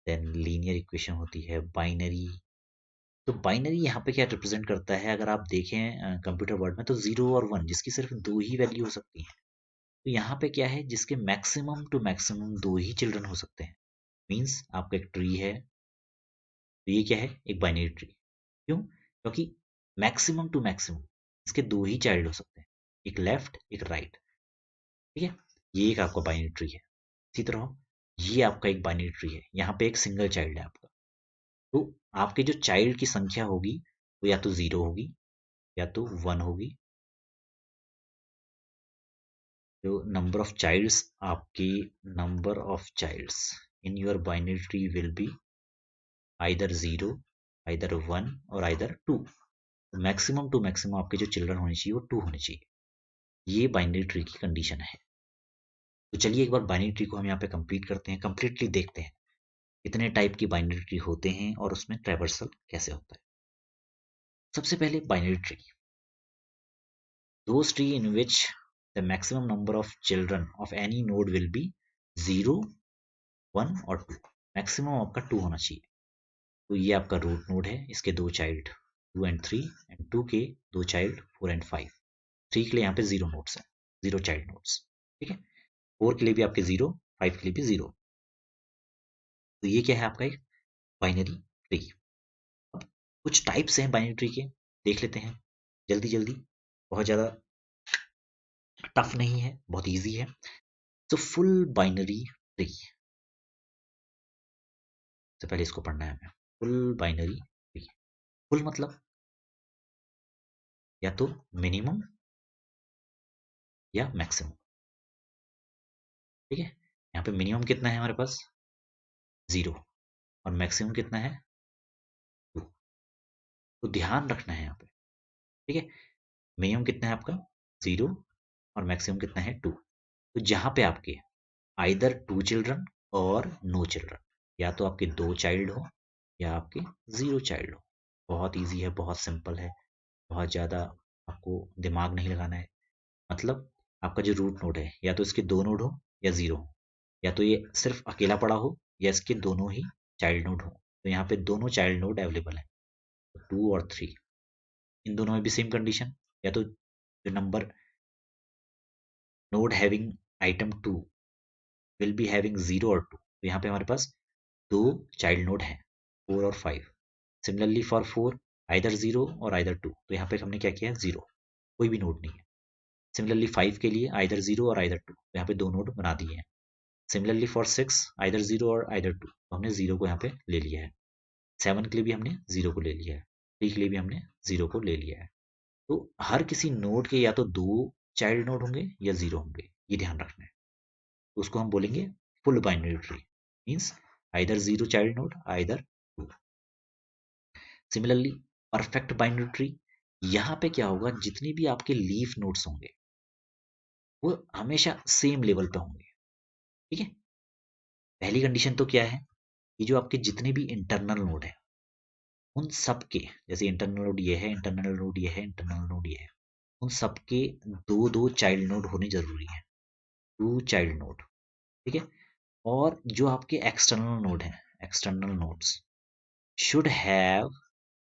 A: देन लीनियर इक्वेशन होती है, बाइनरी। तो बाइनरी यहाँ पे क्या रिप्रेजेंट करता है, अगर आप देखें कंप्यूटर वर्ड में तो 0 और 1 जिसकी सिर्फ 2 ही वैल्यू हो सकती है। तो यहाँ पे क्या है, जिसके मैक्सिमम टू मैक्सिमम 2 ही चिल्ड्रन हो सकते हैं। मीन्स आपका एक ट्री है, तो ये क्या है, एक बाइनरी ट्री। क्यों, क्योंकि मैक्सिमम टू मैक्सिमम इसके 2 ही चाइल्ड हो सकते हैं, एक लेफ्ट एक राइट, ठीक है। ये एक आपका बाइनरी ट्री है। इसी तरह ये आपका एक बाइनरी ट्री है, यहाँ पे एक सिंगल चाइल्ड है आपका। तो आपके जो चाइल्ड की संख्या होगी वो या तो 0 होगी या तो 1 होगी। जो नंबर ऑफ चाइल्ड्स, आपकी number of childs in your binary tree will be either 0, either 1 और आइदर 2। मैक्सिमम टू मैक्सिमम आपके जो चिल्ड्रन होने चाहिए वो 2 होने चाहिए। ये बाइनरी ट्री की कंडीशन है। तो चलिए एक बार बाइनरी ट्री को हम यहाँ पे कंप्लीट करते हैं, कंप्लीटली देखते हैं कितने टाइप की बाइनरी ट्री होते हैं और उसमें ट्रैवर्सल कैसे होता है। सबसे पहले binary tree, those tree in which the maximum number of children of any node will be 0, 1 और 2। मैक्सिमम आपका 2 होना चाहिए। तो ये आपका रूट नोड है, इसके 2 चाइल्ड 2 एंड 3 एंड 2 के 2 चाइल्ड 4 एंड 5। 3 के लिए यहाँ पे 0 नोड्स है, 0 चाइल्ड नोड्स, ठीक है। 4 के लिए भी आपके 0, 5 के लिए भी 0। तो ये क्या है आपका एक बाइनरी ट्री। अब कुछ टाइप्स हैं बाइनरी ट्री के, देख लेते हैं जल्दी जल्दी, बहुत ज़्यादा टफ नहीं है, बहुत इजी है। तो फुल बाइनरी ट्री, तो पहले इसको पढ़ना है हमें। फुल बाइनरी ट्री, फुल मतलब या तो मिनिमम या मैक्सिमम, ठीक है। यहाँ पे मिनिमम कितना है हमारे पास 0, और मैक्सिमम कितना है 2। तो ध्यान रखना है यहाँ पे, ठीक है। मिनिमम कितना है आपका 0, और मैक्सिमम कितना है 2। तो जहाँ पे आपके आइदर 2 चिल्ड्रन और नो चिल्ड्रन, या तो आपके 2 चाइल्ड हो या आपके 0 चाइल्ड हो। बहुत इजी है, बहुत सिंपल है, बहुत ज़्यादा आपको दिमाग नहीं लगाना है। मतलब आपका जो रूट नोड है, या तो इसके 2 नोड हो या 0 हो, या तो ये सिर्फ अकेला पड़ा हो या इसके दोनों ही चाइल्ड नोड हो। तो यहाँ पे दोनों चाइल्ड नोड अवेलेबल है, 2 और 3। इन दोनों में भी सेम कंडीशन, या तो जो number node having item 2 will be having 0 और 2। तो यहाँ पे हमारे पास 2 चाइल्ड नोड हैं, 4 और 5। सिमिलरली फॉर 4 आइदर 0 और आइदर 2। तो यहाँ पे हमने क्या किया है 0, कोई भी नोड नहीं है। सिमिलरली 5 के लिए आइदर 0 और आइदर 2, तो यहाँ पे 2 नोड बना दिए हैं। सिमिलरली फॉर 6 आइदर 0 और आइदर 2, तो हमने 0 को यहाँ पे ले लिया है। 7 के लिए भी हमने 0 को ले लिया है, 3 के लिए भी हमने 0 को ले लिया है। तो हर किसी नोड के या तो 2 चाइल्ड नोड होंगे या 0 होंगे, ये ध्यान रखना है। तो उसको हम बोलेंगे full binary tree, means either 0 child node either 2। Similarly perfect binary tree, यहाँ पे क्या होगा, जितने भी आपके लीफ नोड्स होंगे वो हमेशा सेम लेवल पे होंगे, ठीक है। पहली कंडीशन तो क्या है, ये जो आपके जितने भी इंटरनल नोड है उन सब के, जैसे इंटरनल नोड ये है, इंटरनल नोड ये है, इंटरनल नोड ये है, उन सब के 2-2 चाइल्ड नोड होने जरूरी है, 2 चाइल्ड नोड, ठीक है। और जो आपके एक्सटर्नल नोड हैं, एक्सटर्नल नोड्स शुड हैव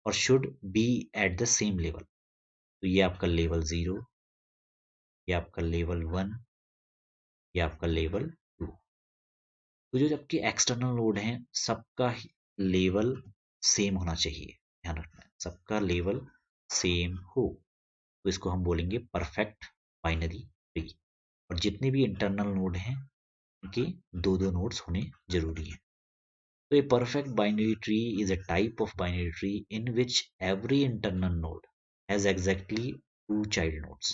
A: और should be at the same level. तो ये आपका लेवल 0, ये आपका लेवल 1, ये आपका लेवल 2। तो जो आपके एक्सटर्नल नोड हैं सबका लेवल सेम होना चाहिए, ध्यान रखना है सबका लेवल सेम हो। तो इसको हम बोलेंगे परफेक्ट बाइनरी ट्री। और जितने भी इंटरनल नोड हैं उनके 2-2 नोड्स होने जरूरी हैं। तो a perfect binary tree is a type of binary tree in which every internal node has exactly 2 child nodes.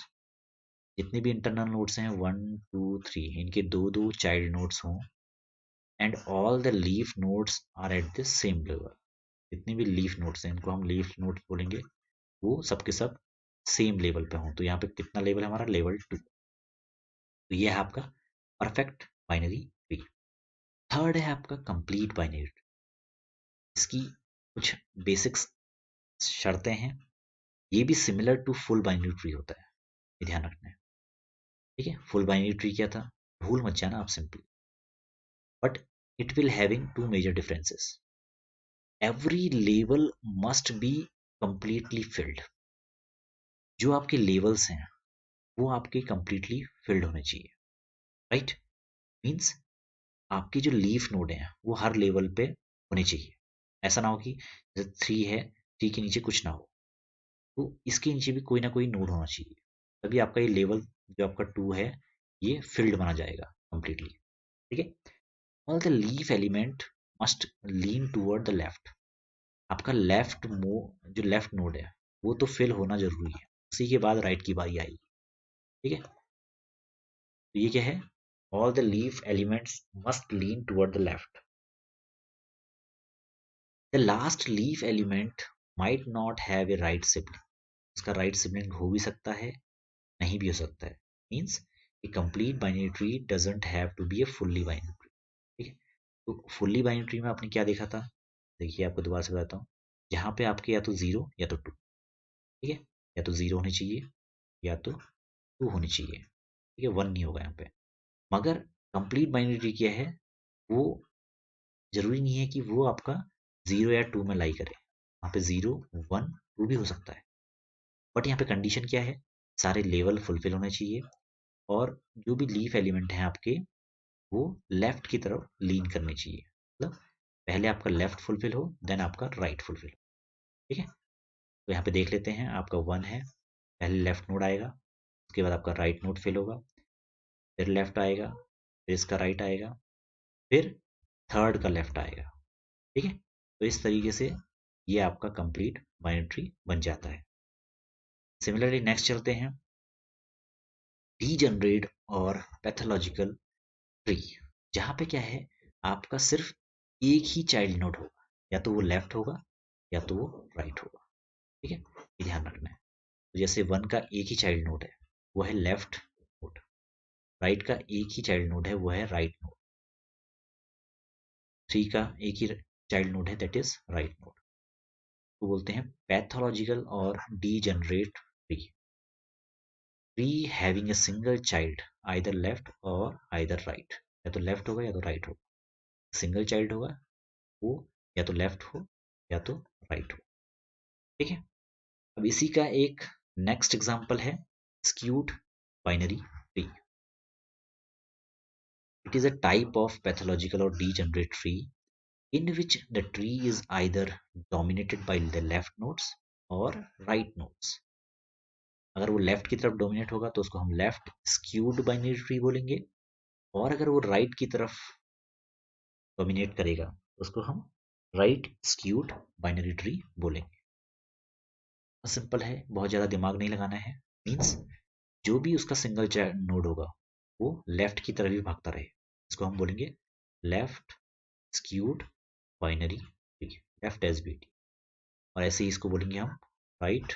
A: जितने भी internal nodes हैं 1, 2, 3, इनके 2-2 child nodes हों, and all the leaf nodes are at the same level. जितने भी leaf nodes हैं इनको हम leaf nodes बोलेंगे, वो सब के सब सेम लेवल पे हों। तो यहाँ पे कितना लेवल है हमारा, लेवल 2। तो ये है आपका परफेक्ट बाइनरी ट्री। थर्ड है आपका कंप्लीट बाइनरी ट्री। इसकी कुछ बेसिक्स शर्तें हैं, ये भी similar to full binary tree होता है, ये ध्यान रखना है, ठीक है। फुल बाइनरी ट्री क्या था, भूल मत जाना आप simply, but it will having 2 major differences. Every level must be completely filled. जो आपके लेवल्स हैं वो आपके कंप्लीटली फिल्ड होने चाहिए, राइट। मीन्स आपकी जो लीफ नोड है वो हर लेवल पे होने चाहिए। ऐसा ना हो कि जैसे 3 है, 3 के नीचे कुछ ना हो, तो इसके नीचे भी कोई ना कोई नोड होना चाहिए, तभी आपका ये लेवल जो आपका 2 है ये फिल्ड माना जाएगा कंप्लीटली, ठीक है। All the leaf element must lean toward the left. आपका जो लेफ्ट नोड है वो तो फिल होना जरूरी है, उसी के बाद राइट की बारी आएगी, ठीक है। तो ये क्या है, all the leaf elements must lean toward the left. The last leaf element might not have a right sibling. उसका राइट सिबलिंग हो भी सकता है, नहीं भी हो सकता है। Means a complete binary tree doesn't have to be a fully binary tree, ठीक है। तो फुल्ली बाइनरी ट्री में आपने क्या देखा था, देखिए आपको दोबारा से बताता हूँ। यहाँ पे आपके या तो 0 या तो 2, ठीक है, या तो 0 होनी चाहिए या तो 2 होनी चाहिए, ठीक है, 1 नहीं होगा यहाँ पे। मगर कंप्लीट बाइनरी ट्री क्या है, वो जरूरी नहीं है कि वो आपका 0 या 2 में लाई करे, वहाँ पे 0, 1, 2 भी हो सकता है। बट यहाँ पे कंडीशन क्या है, सारे लेवल फुलफिल होने चाहिए और जो भी लीफ एलिमेंट हैं आपके वो लेफ्ट की तरफ लीन करने चाहिए, मतलब पहले आपका लेफ्ट फुलफिल हो देन आपका राइट फुलफिल हो। ठीक है, तो यहाँ पे देख लेते हैं, आपका 1 है, पहले लेफ्ट नोड आएगा, उसके बाद आपका राइट नोड फिल होगा, फिर लेफ्ट आएगा, फिर इसका राइट आएगा, फिर थर्ड का लेफ्ट आएगा। ठीक है, तो इस तरीके से ये आपका कंप्लीट बाइनरी ट्री बन जाता है। सिमिलरली नेक्स्ट चलते हैं, डीजनरेट और पैथोलॉजिकल ट्री, जहाँ पे क्या है, आपका सिर्फ एक ही चाइल्ड नोड होगा, या तो वो लेफ्ट होगा या तो वो राइट होगा। ठीक है, ये ध्यान रखना है। तो जैसे 1 का एक ही चाइल्ड नोड है वो है लेफ्ट नोड, राइट का एक ही चाइल्ड नोड है वो है राइट नोड, 3 का एक ही चाइल्ड नोड है दैट इज राइट नोड। तो बोलते हैं पैथोलॉजिकल और degenerate tree, tree having a single child either left और आइदर राइट, या तो लेफ्ट होगा या तो राइट होगा, सिंगल चाइल्ड होगा वो या तो लेफ्ट हो या तो राइट हो। ठीक है, अब इसी का एक नेक्स्ट एग्जांपल है skewed binary tree. It is a type of pathological और degenerate tree in which the tree is either dominated by the left nodes or right nodes। अगर वो लेफ्ट की तरफ डोमिनेट होगा तो उसको हम लेफ्ट स्क्यूड बाइनरी ट्री बोलेंगे, और अगर वो राइट की तरफ डोमिनेट करेगा तो उसको हम राइट स्क्यूड बाइनरी ट्री बोलेंगे। सिंपल है, बहुत ज़्यादा दिमाग नहीं लगाना है। मीन्स जो भी उसका सिंगल नोड होगा वो लेफ्ट की तरफ ही भागता रहे, इसको हम बोलेंगे left skewed binary tree, left SBT. और ऐसे ही इसको बोलेंगे हम राइट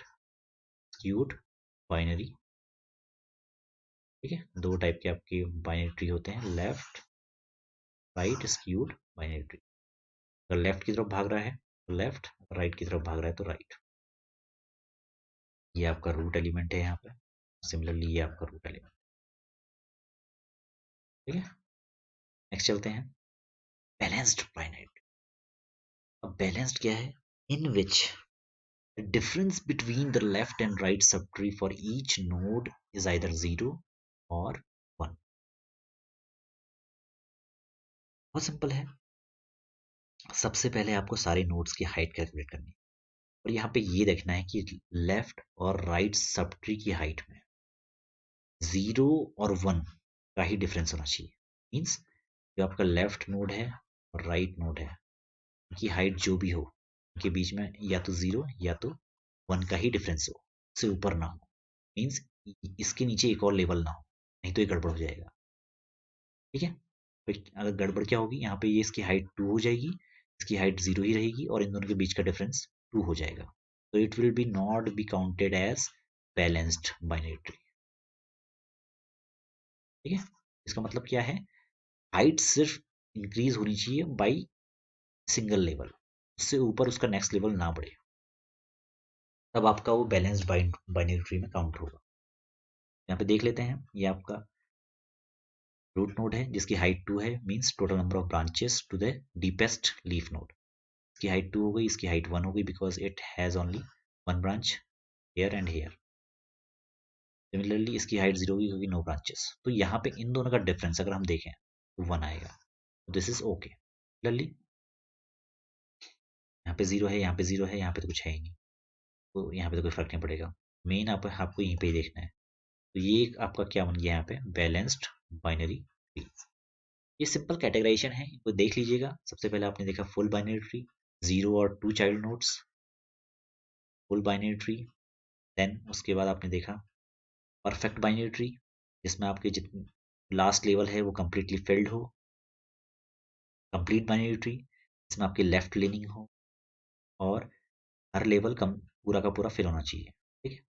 A: स्क्यूड बाइनरी। ठीक है, दो टाइप के आपके बाइनरी ट्री होते हैं, left right skewed binary tree. अगर लेफ्ट की तरफ भाग रहा है तो लेफ्ट, राइट की तरफ भाग रहा है तो राइट। ये आपका रूट एलिमेंट है यहाँ पे, सिमिलरली ये आपका रूट एलिमेंट। ठीक है, नेक्स्ट चलते हैं बैलेंस्ड बाइनरी ट्री। अब बैलेंस्ड क्या है, in which the difference between the left and right subtree for each node is either 0 or 1। बहुत सिंपल है, सबसे पहले आपको सारे नोड्स की हाइट कैलकुलेट करनी है, और यहाँ पे ये देखना है कि लेफ्ट और राइट सब ट्री की हाइट में 0 और 1 का ही डिफरेंस होना चाहिए। मीन्स जो आपका लेफ्ट नोड है और राइट नोड है उनकी हाइट जो भी हो, उनके बीच में या तो 0 या तो 1 का ही डिफरेंस हो, उससे ऊपर ना हो। मीन्स इसके नीचे एक और लेवल ना हो, नहीं तो ये गड़बड़ हो जाएगा। ठीक है, तो अगर गड़बड़ क्या होगी, यहाँ पे ये इसकी हाइट 2 हो जाएगी, इसकी हाइट 0 ही रहेगी, और इन दोनों के बीच का डिफरेंस 2 हो जाएगा, तो it will be not be counted as balanced binary tree. ठीक है, इसका मतलब क्या है, हाइट सिर्फ इंक्रीज होनी चाहिए बाई सिंगल लेवल, उससे ऊपर उसका नेक्स्ट लेवल ना बढ़े, तब आपका वो बैलेंस्ड बाइनरी ट्री में काउंट होगा। यहाँ पे देख लेते हैं, ये आपका रूट नोड है जिसकी हाइट 2 है, means total number of branches to the deepest leaf node. इसकी हाइट 2 हो गई, इसकी हाइट 1 हो गई, because it has only 1 branch here and here. Similarly इसकी हाइट 0 होगी क्योंकि नो ब्रांचेस, तो यहाँ पे इन दोनों का डिफरेंस अगर हम देखें तो 1 आएगा, दिस इज ओके। सिमिलरली यहाँ पे 0 है, यहाँ पे 0 है, यहाँ पे तो कुछ है ही नहीं, तो यहाँ पे तो कोई फर्क नहीं पड़ेगा। मेन आपको यहीं पे ही देखना है। तो ये आपका क्या बन गया यहाँ पे, बैलेंस्ड बाइनरी ट्री। ये सिंपल कैटेगराइजेशन है, इनको देख लीजिएगा। सबसे पहले आपने देखा फुल बाइनरी ट्री, 0 और 2 child nodes, full binary tree. Then उसके बाद आपने देखा परफेक्ट बाइनरी ट्री, जिसमें आपके जितने लास्ट लेवल है वो कम्प्लीटली फिल्ड हो। कंप्लीट बाइनरी ट्री, जिसमें आपकी लेफ्ट लीनिंग हो और हर लेवल कम पूरा का पूरा फिल होना चाहिए। ठीक है,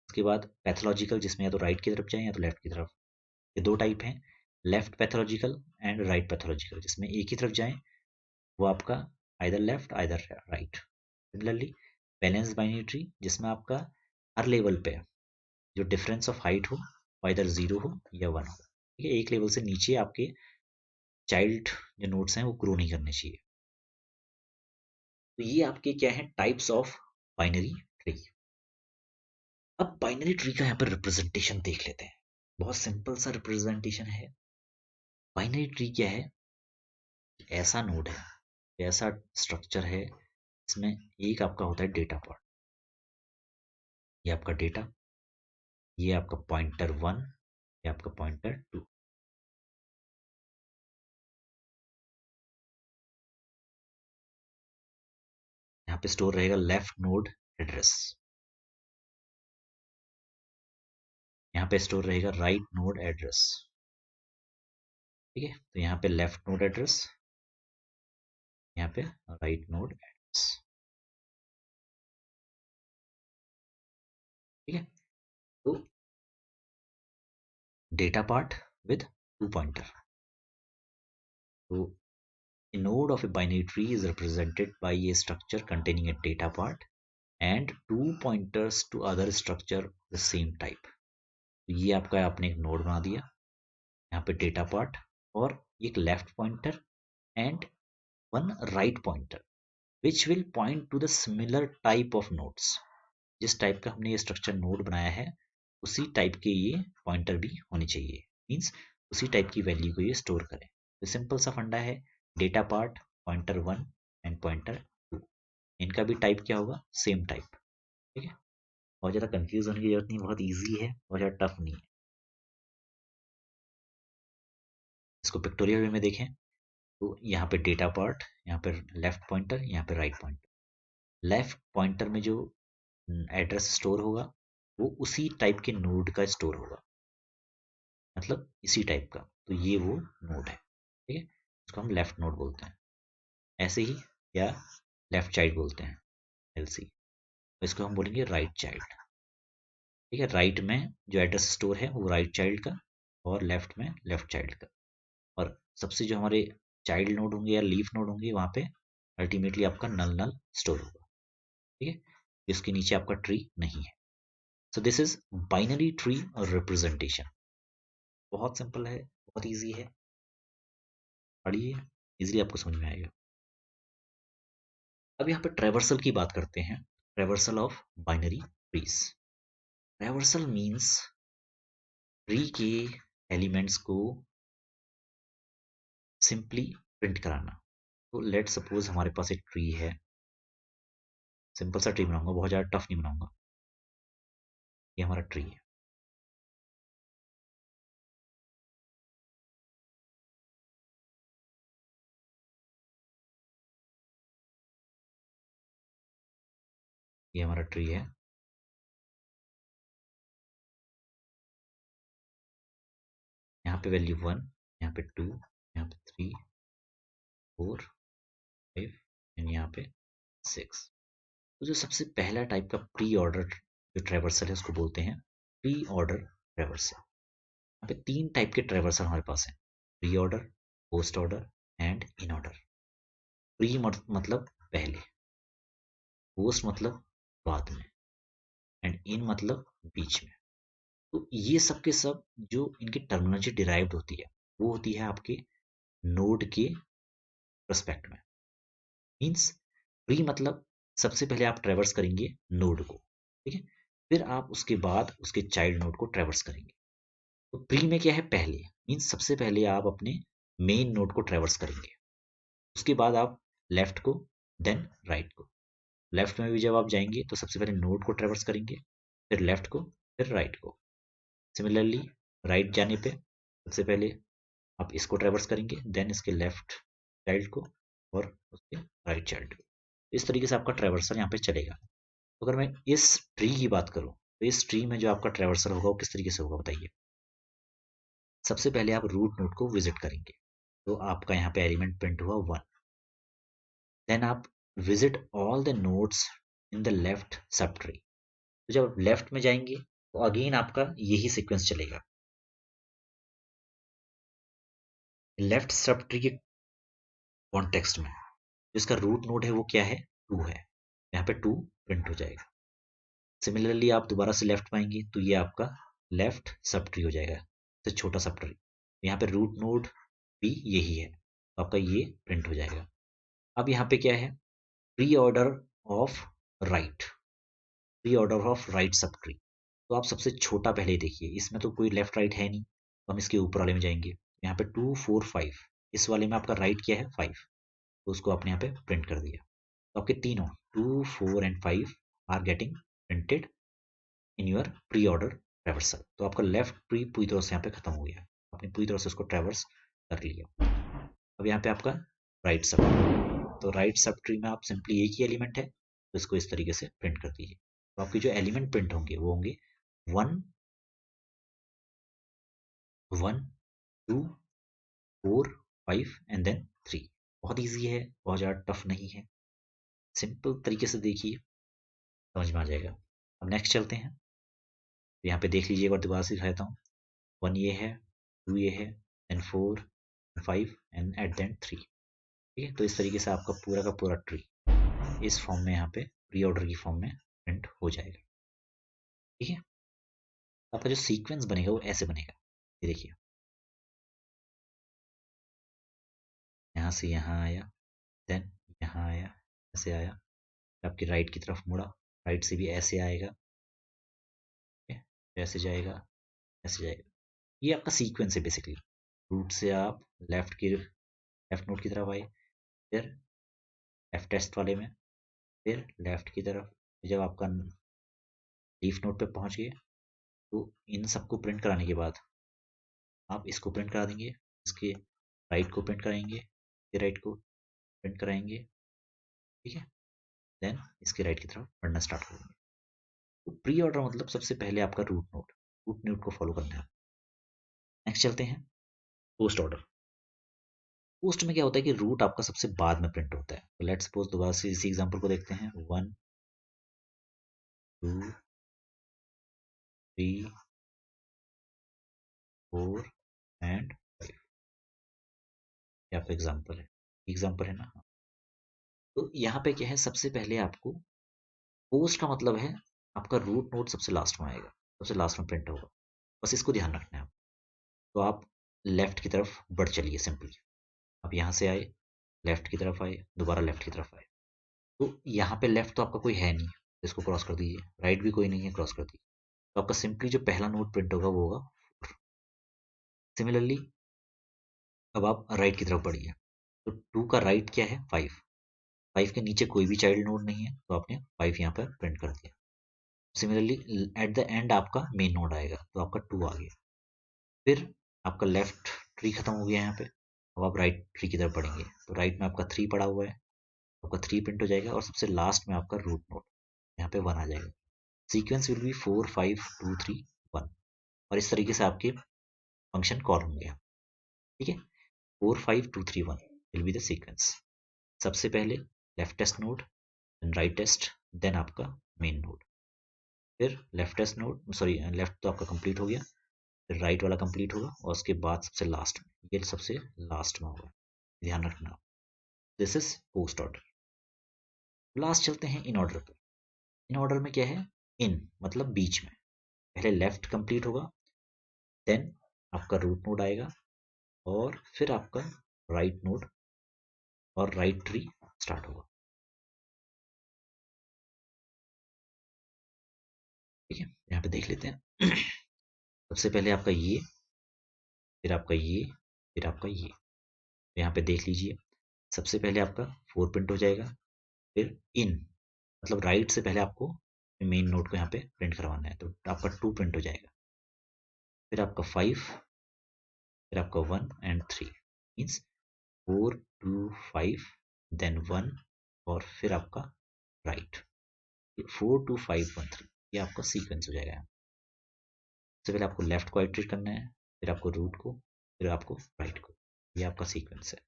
A: उसके बाद पैथोलॉजिकल, जिसमें या तो राइट की तरफ जाए या तो लेफ्ट की तरफ। ये दो टाइप हैं, left pathological and right pathological, जिसमें एक ही तरफ जाए वो आपका either left either right. Similarly balance binary tree, जिसमें आपका हर लेवल पे जो डिफरेंस ऑफ हाइट हो वो आइदर 0 हो या 1 हो। ठीक है, एक लेवल से नीचे आपके चाइल्ड जो नोट्स हैं वो ग्रो नहीं करने चाहिए। तो ये आपके क्या है, टाइप्स ऑफ बाइनरी ट्री। अब बाइनरी ट्री का यहाँ पर रिप्रेजेंटेशन देख लेते हैं। बहुत सिंपल सा रिप्रेजेंटेशन है। बाइनरी ट्री क्या है? ऐसा नोड है, ऐसा स्ट्रक्चर है, इसमें एक आपका होता है डेटा पार्ट। ये आपका डेटा, ये आपका पॉइंटर 1, ये आपका पॉइंटर 2। यहाँ पे स्टोर रहेगा लेफ्ट नोड एड्रेस, यहाँ पे स्टोर रहेगा राइट नोड एड्रेस। ठीक है, तो यहाँ पे लेफ्ट नोड एड्रेस, यहाँ पे राइट नोड एड्रेस। ठीक है, तो data part with 2 pointer. So a node of a binary tree is represented by a structure containing a data part and 2 pointers to other structure of the same type. तो ये आपका आपने एक node बना दिया, यहाँ पे डेटा पार्ट और एक left pointer and one write pointer which will point two the similar type of nodes. जिस टाइप का हमने ये स्ट्रक्चर नोड बनाया है उसी टाइप के ये पॉइंटर भी होने चाहिए, मीन्स उसी टाइप की वैल्यू को ये स्टोर करें। तो सिंपल सा फंडा है, data part, pointer 1 and pointer 2, इनका भी टाइप क्या होगा? Same type. ठीक है, बहुत ज़्यादा कंफ्यूज होने की जरूरत नहीं, बहुत ईजी है, बहुत ज़्यादा टफ नहीं है। इसको पिक्टोरियल वे में देखें तो यहाँ पे डेटा पार्ट, यहाँ पे लेफ्ट पॉइंटर, यहाँ पे राइट पॉइंटर। लेफ्ट पॉइंटर में जो एड्रेस स्टोर होगा वो उसी टाइप के नोड का स्टोर होगा, मतलब इसी टाइप का, तो ये वो नोड है। ठीक है, उसको हम लेफ्ट नोड बोलते हैं, ऐसे ही, या लेफ्ट चाइल्ड बोलते हैं, एलसी। तो इसको हम बोलेंगे राइट चाइल्ड। ठीक है, राइट में जो एड्रेस स्टोर है वो राइट चाइल्ड का, और लेफ्ट में लेफ्ट चाइल्ड का। और सबसे जो हमारे चाइल्ड नोड होंगे या लीफ नोड होंगे वहाँ पे अल्टीमेटली आपका नल नल स्टोर होगा। ठीक है, इसके नीचे आपका ट्री नहीं है। So this is binary tree और रिप्रेजेंटेशन। बहुत सिंपल है, बहुत ईजी है, पढ़िए, इजीली आपको समझ में आएगा। अब यहाँ पे ट्रेवर्सल की बात करते हैं, traversal of binary trees. Traversal means tree के एलिमेंट्स को सिंपली प्रिंट कराना। तो लेट सपोज हमारे पास एक ट्री है, सिंपल सा ट्री बनाऊंगा, बहुत ज़्यादा टफ नहीं बनाऊंगा। ये हमारा ट्री है, ये हमारा ट्री है। यहाँ पे वैल्यू 1, यहाँ पे 2, यहाँ पे 3, 4, 5 एंड यहाँ पे 6। तो जो सबसे पहला टाइप का प्री ऑर्डर जो ट्रेवर्सल है उसको बोलते हैं प्री ऑर्डर ट्रेवर्सल। यहाँ पे 3 टाइप के ट्रेवर्सल हमारे पास हैं, pre order, post order and in order. Pre मतलब पहले, पोस्ट मतलब बाद में, एंड इन मतलब बीच में। तो ये सब के सब जो इनकी टर्मिनोलॉजी डिराइव्ड होती है वो होती है आपके नोड के रेस्पेक्ट में। मीन्स प्री मतलब सबसे पहले आप ट्रेवर्स करेंगे नोड को, ठीक है, फिर आप उसके बाद उसके चाइल्ड नोड को ट्रेवर्स करेंगे। तो प्री में क्या है? पहले, मीन्स सबसे पहले आप अपने मेन नोड को ट्रेवर्स करेंगे, उसके बाद आप लेफ्ट को, देन राइट को। लेफ्ट में भी जब आप जाएंगे तो सबसे पहले नोड को ट्रेवर्स करेंगे, फिर लेफ्ट को, फिर राइट को। सिमिलरली राइट जाने पे सबसे पहले आप इसको ट्रेवर्स करेंगे, देन इसके लेफ्ट चाइल्ड को और उसके राइट चाइल्ड को। इस तरीके से आपका ट्रेवर्सल यहाँ पे चलेगा। तो अगर मैं इस ट्री की बात करूँ तो इस ट्री में जो आपका ट्रेवर्सल होगा वो किस तरीके से होगा बताइए। सबसे पहले आप रूट नोड को विजिट करेंगे, तो आपका यहाँ पे एलिमेंट प्रिंट हुआ 1। देन आप visit all the nodes in the left sub tree. तो जब आप लेफ्ट में जाएंगे तो अगेन आपका यही सीक्वेंस चलेगा। लेफ्ट सब ट्री के कॉन्टेक्स्ट में जिसका रूट नोड है वो क्या है? 2 है, यहाँ पे 2 प्रिंट हो जाएगा। सिमिलरली आप दोबारा से लेफ्ट में आएंगे तो ये आपका लेफ्ट सब ट्री हो जाएगा, तो छोटा सब ट्री। यहाँ पे रूट नोड भी यही है, तो आपका ये प्रिंट हो जाएगा। अब यहाँ पे क्या है? Pre order of right, pre order of right sub tree. तो आप सबसे छोटा पहले देखिए, इसमें तो कोई लेफ्ट राइट है नहीं, तो हम इसके ऊपर वाले में जाएंगे। यहाँ पे 2 4 5, इस वाले में आपका राइट क्या है 5, तो उसको आपने यहाँ पे प्रिंट कर दिया। तो आपके तीनों 2 4 and 5 are getting printed in your pre order traversal. तो आपका लेफ्ट ट्री पूरी तरह से यहाँ पे खत्म हो गया, आपने पूरी तरह से उसको ट्रैवर्स कर लिया। अब यहाँ पे आपका राइट सब, तो राइट सब ट्री में आप सिंपली एक ही एलिमेंट है, तो इसको इस तरीके से प्रिंट कर दीजिए। तो आपके जो एलिमेंट प्रिंट होंगे वो होंगे 1 1 2 4 5 एंड देन 3। बहुत ईजी है, बहुत ज़्यादा टफ नहीं है, सिंपल तरीके से देखिए समझ में आ जाएगा। अब नेक्स्ट चलते हैं, यहाँ पे देख लीजिए, एक बार दोबारा से दिखा देता हूँ। 1 ये है, 2 ये है, देन 4 5 एंड एट देन 3। ठीक है, तो इस तरीके से आपका पूरा का पूरा ट्री इस फॉर्म में यहाँ पे प्री ऑर्डर की फॉर्म में प्रिंट हो जाएगा। ठीक है, आपका जो सीक्वेंस बनेगा वो ऐसे बनेगा, ये देखिए, यहाँ से यहाँ आया, देन यहाँ आया, ऐसे आया, आपकी राइट की तरफ मुड़ा, राइट से भी ऐसे आएगा, ऐसे जाएगा, ऐसे जाएगा। ये आपका सीक्वेंस है बेसिकली। रूट से आप लेफ्ट नोड की तरफ आए, फिर लेफ्ट टेस्ट वाले में, फिर लेफ्ट की तरफ, जब आपका लीफ नोड पे पहुंच गए, तो इन सबको प्रिंट कराने के बाद आप इसको प्रिंट करा देंगे, इसके राइट को प्रिंट कराएंगे, इसके राइट को प्रिंट कराएंगे। ठीक है, देन इसके राइट की तरफ पढ़ना स्टार्ट करेंगे। तो प्री ऑर्डर मतलब सबसे पहले आपका रूट नोड को फॉलो करना है। नेक्स्ट चलते हैं पोस्ट ऑर्डर। पोस्ट में क्या होता है कि रूट आपका सबसे बाद में प्रिंट होता है। तो लेट्स सपोज दोबारा से इसी एग्जांपल को देखते हैं, 1 2 3 4 एंड 5। यहाँ पे एग्जाम्पल है ना। तो यहाँ पे क्या है, सबसे पहले आपको पोस्ट का मतलब है आपका रूट नोड सबसे लास्ट में आएगा, सबसे लास्ट में प्रिंट होगा, बस इसको ध्यान रखना है। तो आप लेफ्ट की तरफ बढ़ चलिए सिंपली, आप यहाँ से आए, लेफ्ट की तरफ आए, दोबारा लेफ्ट की तरफ आए। तो यहाँ पे लेफ्ट तो आपका कोई है नहीं, तो इसको क्रॉस कर दीजिए, राइट भी कोई नहीं है, क्रॉस कर दीजिए। तो आपका सिंपली जो पहला नोड प्रिंट होगा वो होगा 4। सिमिलरली अब आप राइट की तरफ बढ़िए, तो 2 का राइट क्या है 5, 5 के नीचे कोई भी चाइल्ड नोड नहीं है, तो आपने 5 यहाँ पर प्रिंट कर दिया। सिमिलरली एट द एंड आपका मेन नोड आएगा, तो आपका 2 आ गया। फिर आपका लेफ्ट ट्री खत्म हो गया यहाँ पे, अब आप राइट ट्री की तरफ बढ़ेंगे, तो राइट में आपका 3 पड़ा हुआ है, आपका 3 प्रिंट हो जाएगा, और सबसे लास्ट में आपका रूट नोड यहाँ पे 1 आ जाएगा। सीक्वेंस विल बी 4 5 2 3 1, और इस तरीके से आपके फंक्शन कॉल होंगे। ठीक है, 4 5 2 3 1 विल बी द सीक्वेंस। सबसे पहले left test node, then right test, then आपका मेन नोड, फिर left test node, sorry left तो आपका कंप्लीट हो गया, फिर राइट वाला कंप्लीट होगा, और उसके बाद सबसे लास्ट में, ये सबसे लास्ट में होगा, ध्यान रखना। This is post order. Last चलते हैं इन ऑर्डर पे। इन ऑर्डर में क्या है, इन मतलब बीच में, पहले लेफ्ट कंप्लीट होगा, देन आपका रूट नोड आएगा, और फिर आपका राइट नोड और राइट ट्री स्टार्ट होगा। ठीक है, यहाँ पे देख लेते हैं। सबसे पहले आपका ये, फिर आपका ये, फिर आपका ये। यहाँ पे देख लीजिए, सबसे पहले आपका 4 प्रिंट हो जाएगा, फिर इन मतलब राइट से पहले आपको मेन नोड को यहाँ पे प्रिंट करवाना है, तो आपका 2 प्रिंट हो जाएगा, फिर आपका 5, फिर आपका 1 एंड 3, मीन्स 4 2 5 देन 1, और फिर आपका राइट 4 2 5 1 3, ये आपका सीक्वेंस हो जाएगा। सबसे पहले आपको लेफ्ट को आइट्रेट करना है, फिर आपको रूट को, फिर आपको राइट को, ये आपका सीक्वेंस है।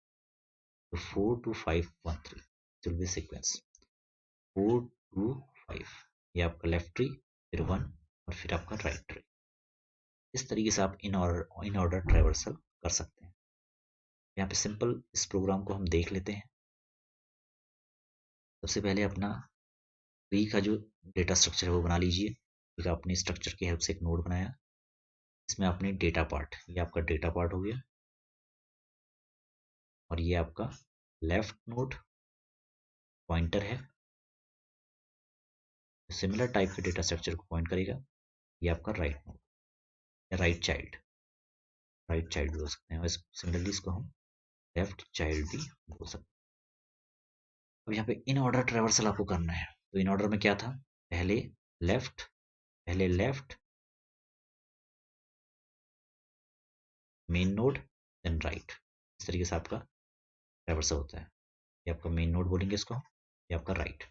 A: तो 4 2 5 1 3 विल बी सीक्वेंस 4 2 5, ये आपका लेफ्ट ट्री, फिर 1, और फिर आपका राइट ट्री। इस तरीके से आप इन ऑर्डर ट्रैवर्सल कर सकते हैं। यहाँ पे सिंपल इस प्रोग्राम को हम देख लेते हैं। सबसे पहले अपना ट्री का जो डेटा स्ट्रक्चर है वो बना लीजिए। ठीक है, आपने स्ट्रक्चर की हेल्प से एक नोड बनाया, इसमें आपने डेटा पार्ट, ये आपका डेटा पार्ट हो गया, और ये आपका लेफ्ट नोड पॉइंटर है, सिमिलर टाइप के डेटा स्ट्रक्चर को पॉइंट करेगा। ये आपका राइट नोड या राइट चाइल्ड भी बोल सकते हैं, वैसे सिमिलरली इसको हम लेफ्ट चाइल्ड भी बोल सकते हैं। अब यहाँ पे इन ऑर्डर ट्रेवर्सल आपको करना है, तो इन ऑर्डर में क्या था, लेफ्ट पहले left main node then right, इस तरीके से आपका ट्रेवर्सल होता है। ये आपका मेन नोड बोलेंगे इसको, ये आपका राइट।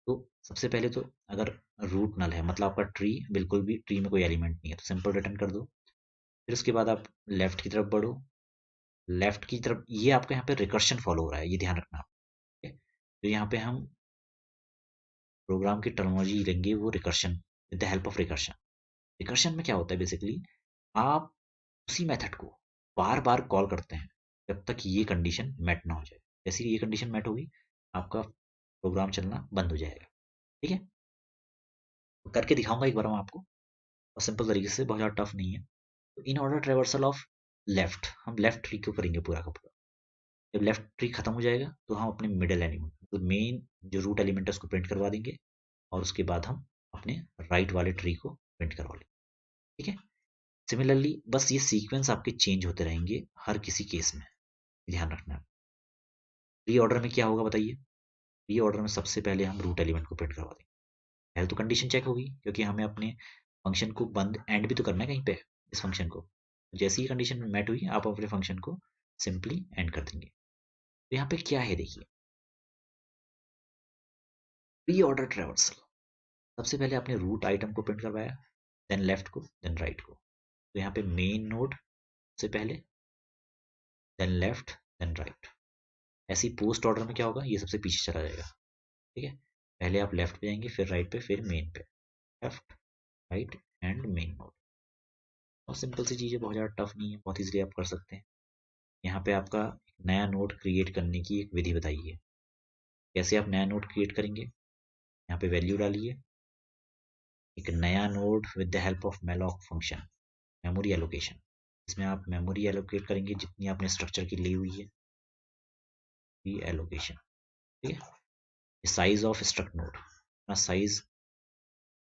A: तो सबसे पहले तो अगर रूट नल है मतलब आपका ट्री बिल्कुल भी ट्री में कोई एलिमेंट नहीं है तो सिंपल रिटर्न कर दो। फिर उसके बाद आप लेफ्ट की तरफ बढ़ो, लेफ्ट की तरफ ये आपका यहाँ पे रिकर्शन फॉलो हो रहा है, ये ध्यान रखना। ठीक है, तो यहाँ पे हम प्रोग्राम की टर्मिनोलॉजी लेंगे वो recursion, with the help of recursion. Recursion में क्या होता है बेसिकली, आप उसी मेथड को बार बार कॉल करते हैं जब तक ये कंडीशन मेट ना हो जाए। जैसे ही ये कंडीशन मेट होगी आपका प्रोग्राम चलना बंद हो जाएगा। ठीक है, तो करके दिखाऊंगा एक बार मैं आपको, और सिंपल तरीके से, बहुत ज़्यादा टफ नहीं है। तो इन ऑर्डर ट्रेवर्सल ऑफ लेफ्ट, हम लेफ्ट ट्री को करेंगे पूरा का पूरा। जब लेफ्ट ट्री खत्म हो जाएगा तो हम अपने मिडल एलिमेंट तो मेन जो रूट एलिमेंट है उसको प्रिंट करवा देंगे, और उसके बाद हम अपने राइट वाले ट्री को प्रिंट करवा लेंगे। ठीक है, सिमिलरली बस ये सीक्वेंस आपके चेंज होते रहेंगे हर किसी केस में, ध्यान रखना है। प्री ऑर्डर में क्या होगा बताइए, प्री ऑर्डर में सबसे पहले हम रूट एलिमेंट को प्रिंट करवा देंगे। पहले तो कंडीशन चेक होगी क्योंकि हमें अपने फंक्शन को बंद एंड भी तो करना है कहीं पे इस फंक्शन को। जैसे ही कंडीशन मेट हुई आप अपने फंक्शन को सिंपली एंड कर देंगे। तो यहाँ पे क्या है देखिए, प्री ऑर्डर ट्रेवर्सल, सबसे पहले आपने रूट आइटम को प्रिंट करवाया, देन लेफ्ट को देन राइट को। तो यहाँ पे मेन नोड से पहले, देन लेफ्ट देन राइट। ऐसी पोस्ट ऑर्डर में क्या होगा, ये सबसे पीछे चला जाएगा। ठीक है, पहले आप लेफ्ट पे जाएंगे फिर राइट पे फिर मेन पे, left right and main node. और सिंपल सी चीज़ है, बहुत ज़्यादा टफ नहीं है, बहुत इजीली आप कर सकते हैं। यहाँ पे आपका एक नया नोड क्रिएट करने की एक विधि बताई है। कैसे आप नया नोड क्रिएट करेंगे, यहाँ पे वैल्यू डालिए, एक नया node with the help of malloc function, memory allocation. इसमें आप मेमोरी एलोकेट करेंगे जितनी आपने स्ट्रक्चर की ली हुई है, एलोकेशन। ठीक है, साइज ऑफ स्ट्रक्ट नोड, अपना साइज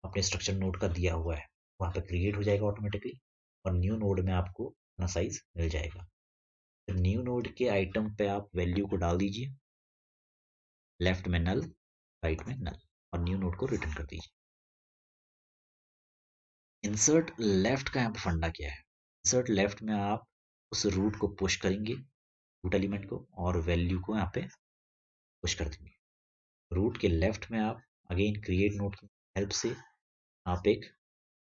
A: अपने स्ट्रक्चर नोड का दिया हुआ है वहाँ पे क्रिएट हो जाएगा ऑटोमेटिकली, और न्यू नोड में आपको अपना साइज मिल जाएगा। फिर न्यू नोड के आइटम पे आप वैल्यू को डाल दीजिए, लेफ्ट में नल राइट में नल, और न्यू नोड को रिटर्न कर दीजिए। इंसर्ट लेफ्ट का यहाँ पे फंडा क्या है, इंसर्ट लेफ्ट में आप उस रूट को पुश करेंगे, रूट एलिमेंट को, और वैल्यू को यहाँ पे पुश कर देंगे। रूट के लेफ्ट में आप अगेन क्रिएट नोड की हेल्प से आप एक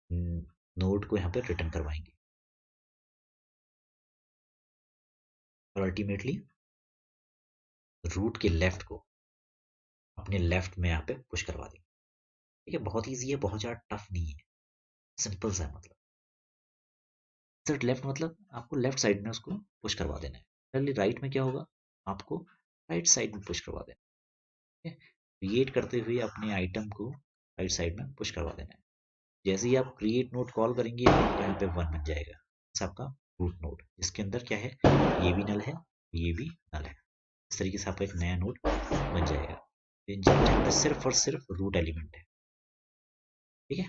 A: नोड को यहाँ पे रिटर्न करवाएंगे, और अल्टीमेटली रूट के लेफ्ट को अपने लेफ्ट में यहाँ पे पुश करवा देंगे। ठीक है, बहुत ईजी है, बहुत ज़्यादा टफ नहीं है, सिंपल सा है। मतलब इंसर्ट लेफ्ट मतलब आपको लेफ्ट साइड में उसको पुश करवा देना है। पहले राइट में क्या होगा, आपको राइट साइड में पुश करवा देना है। क्रिएट करते हुए अपने आइटम को राइट साइड में पुश करवा देना है। जैसे ही आप क्रिएट नोड कॉल करेंगे तो यहाँ पे 1 बन जाएगा, इस आपका रूट नोड, जिसके अंदर क्या है, ये भी नल है ये भी नल है। इस तरीके से आपका एक नया नोड बन जाएगा जिसके अंदर सिर्फ और सिर्फ रूट एलिमेंट है। ठीक है,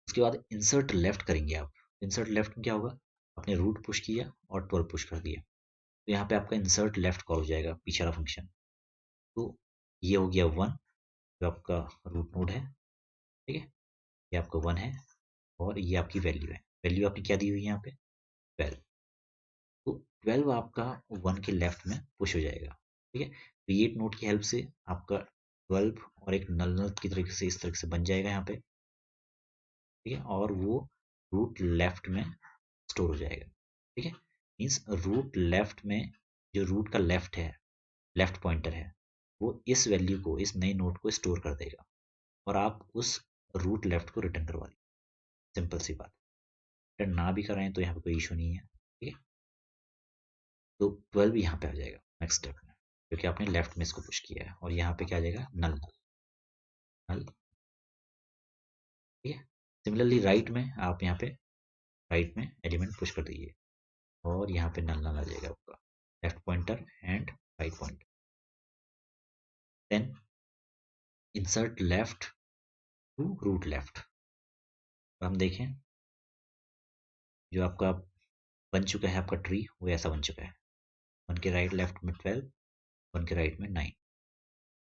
A: उसके बाद इंसर्ट लेफ्ट करेंगे आप। इंसर्ट लेफ्ट में क्या होगा, आपने रूट पुश किया और 12 पुश कर दिया, तो यहाँ पे आपका इंसर्ट लेफ्ट कॉल हो जाएगा पीछे वाला फंक्शन। तो ये हो गया 1 जो आपका रूट नोड है। ठीक है, ये आपका 1 है, और ये आपकी वैल्यू है। वैल्यू आपकी क्या दी हुई है यहाँ पे, 12। तो 12 आपका 1 के लेफ्ट में पुश हो जाएगा। ठीक है, क्रिएट नोड की हेल्प से आपका 12 और एक नल नल की तरीके से इस तरह से बन जाएगा यहाँ पे। ठीक है, और वो रूट लेफ्ट में स्टोर हो जाएगा। ठीक है, मीन्स रूट लेफ्ट में जो रूट का लेफ्ट है, लेफ्ट पॉइंटर है, वो इस वैल्यू को, इस नए नोड को स्टोर कर देगा, और आप उस रूट लेफ्ट को रिटर्न करवा देंगे। सिंपल सी बात, रिटर्न ना भी करें तो यहाँ पे कोई इशू नहीं है। ठीक है, तो 12 यहाँ पे आ जाएगा नेक्स्ट स्टेप में, क्योंकि आपने लेफ्ट में इसको पुश किया है, और यहाँ पे क्या आ जाएगा, नल नल नल। ठीक है, सिमिलरली राइट में आप यहाँ पे राइट में एलिमेंट पुश कर दीजिए, और यहाँ पे नल नल आ जाएगा आपका left pointer and right pointer. Then insert left to root left. हम देखें जो आपका बन चुका है आपका ट्री वो ऐसा बन चुका है, 1 के राइट लेफ्ट में 12, 1 के राइट में 9।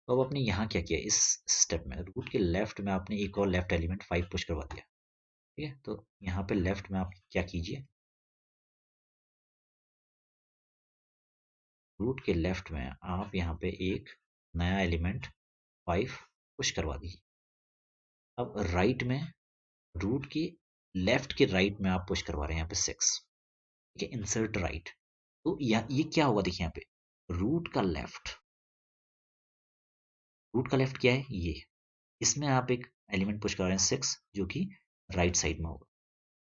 A: तो अब आपने यहाँ क्या किया, इस स्टेप में रूट के लेफ्ट में आपने एक और लेफ्ट एलिमेंट 5 पुश करवा दिया। ठीक है, तो यहाँ पे लेफ्ट में आप क्या कीजिए, रूट के लेफ्ट में आप यहाँ पे एक नया एलिमेंट 5 पुश करवा दीजिए। अब राइट में रूट के लेफ्ट के राइट में आप पुश करवा रहे हैं यहाँ पे 6। ठीक है, इंसर्ट राइट। तो ये क्या होगा, देखिए यहाँ पे रूट का लेफ्ट क्या है, ये इसमें आप एक एलिमेंट पुश कर रहे हैं 6 जो कि राइट साइड में होगा।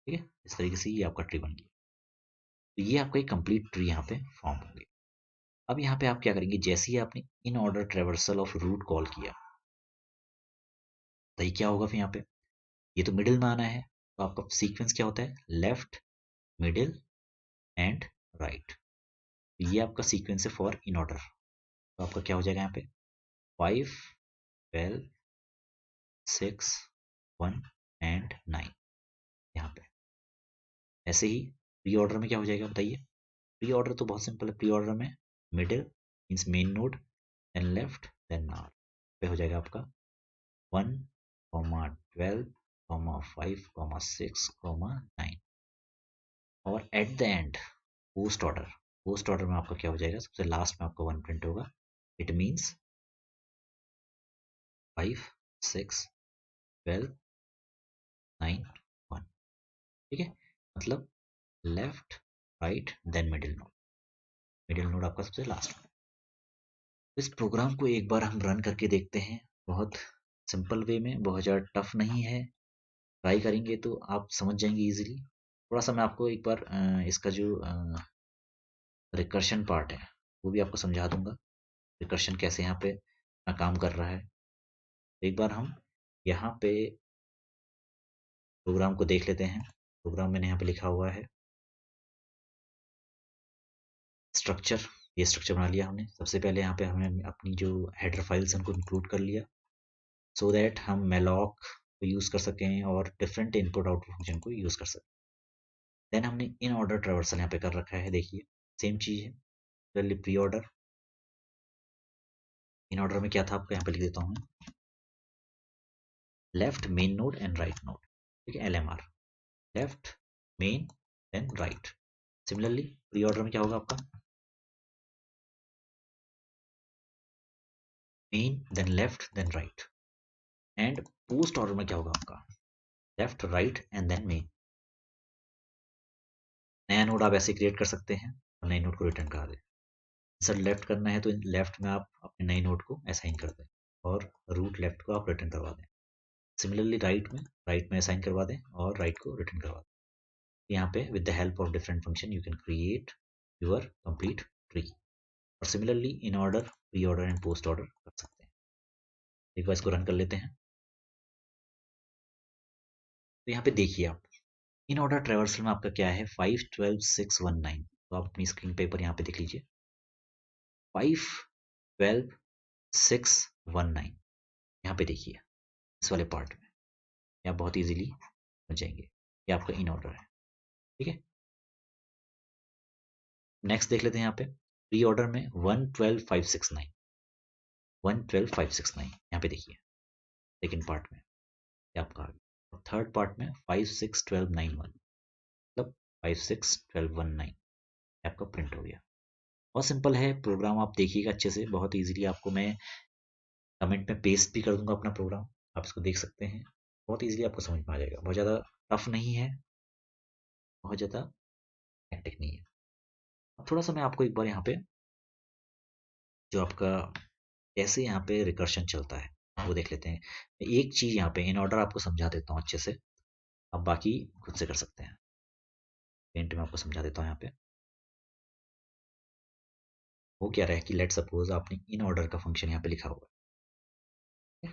A: ठीक है, इस तरीके से ये आपका ट्री बन गया। तो ये आपका एक कंप्लीट ट्री यहाँ पे फॉर्म हो गया। अब यहाँ पे आप क्या करेंगे, जैसे ही आपने in order traversal of root call किया तो ये क्या होगा फिर यहाँ पे, ये तो मिडिल में आना है, तो आपका सीक्वेंस क्या होता है, लेफ्ट, मिडिल एंड राइट। ये आपका सीक्वेंस है फॉर इन ऑर्डर। तो आपका क्या हो जाएगा यहाँ पे 5, 12, 6, 1 एंड 9 यहाँ पे। ऐसे ही प्री ऑर्डर में क्या हो जाएगा बताइए, प्री ऑर्डर तो बहुत सिंपल है, प्री ऑर्डर में middle means main node, then left, then नार पे हो जाएगा आपका 1, 12, 5, 6, 9। और eight the and post order में आपका क्या हो जाएगा, सबसे लास्ट में आपका 1 प्रिंट होगा। It means 5, 6, 12, 9, 1। ठीक है, मतलब left, right, then middle node आपका सबसे लास्ट में। इस प्रोग्राम को एक बार हम रन करके देखते हैं, बहुत सिंपल वे में, बहुत ज़्यादा टफ नहीं है। ट्राई करेंगे तो आप समझ जाएंगे इजीली। थोड़ा सा मैं आपको एक बार इसका जो रिकर्शन पार्ट है वो भी आपको समझा दूंगा, रिकर्शन कैसे यहाँ पे काम कर रहा है। एक बार हम यहाँ पे प्रोग्राम को देख लेते हैं। प्रोग्राम मैंने यहाँ पे लिखा हुआ है स्ट्रक्चर। ये स्ट्रक्चर बना लिया हमने। सबसे पहले यहाँ पे हमने अपनी जो हेडर फाइल्स उनको इंक्लूड कर लिया सो दैट हम मेलॉक को यूज़ कर सकें और डिफरेंट इनपुट आउटपुट फंक्शन को यूज़ कर सकें। देन हमने इन ऑर्डर ट्रेवर्सल यहाँ पे कर रखा है, देखिए सेम चीज़ है। पहले प्री ऑर्डर, इन ऑर्डर में क्या था आपको यहाँ पे लिख देता हूँ, left main node and right node. ठीक है, LMR, left main then right. Similarly pre order में क्या होगा आपका, main then left then right. And post order में क्या होगा आपका, left, right and then main. नया नोड आप ऐसे क्रिएट कर सकते हैं और नए नोड को रिटर्न करा दें। सर लेफ्ट करना है तो लेफ्ट में आप अपने नए नोड को असाइन कर दें और रूट लेफ्ट को आप रिटर्न करवा दें। सिमिलरली राइट में असाइन करवा दें और राइट को रिटर्न करवा दें। यहाँ पे with the help of different function you can create your complete tree. और similarly in order, pre order and post order कर सकते हैं। एक बार इसको रन कर लेते हैं। तो यहाँ पे देखिए आप इन ऑर्डर ट्रेवर्सल में आपका क्या है 5, 12, 6, 1, 9। तो आप अपनी स्क्रीन पेपर यहाँ पे देख लीजिए 5, 12, 6, 1, 9। यहाँ पे देखिए इस वाले पार्ट में आप बहुत इजीली समझ जाएंगे। ये आपका इन ऑर्डर है। ठीक है, नेक्स्ट देख लेते हैं यहाँ पे प्री ऑर्डर में 1, 12, 5, 6, 9, 1, 12, 5, 6, 9। यहाँ पे देखिए सेकेंड पार्ट में ये आपका आ गया। और थर्ड पार्ट में 5, 6, 12, 9, 1, मतलब 5, 6, 12, 1, 9 आपका प्रिंट हो गया। बहुत सिंपल है प्रोग्राम, आप देखिएगा अच्छे से, बहुत इजीली। आपको मैं कमेंट में पेस्ट भी कर दूंगा अपना प्रोग्राम, आप इसको देख सकते हैं। बहुत इजीली आपको समझ में आ जाएगा, बहुत ज़्यादा टफ नहीं है, बहुत ज़्यादा हेक्टिक नहीं है। अब थोड़ा सा मैं आपको एक बार यहाँ पे जो आपका कैसे यहाँ पे रिकर्शन चलता है वो देख लेते हैं। एक चीज़ यहाँ पे इन ऑर्डर आपको समझा देता हूँ अच्छे से, अब बाकी खुद से कर सकते हैं। पेंट में आपको समझा देता हूँ यहाँ पे वो क्या रहा है कि लेट सपोज आपने इन ऑर्डर का फंक्शन यहाँ पे लिखा हुआ है।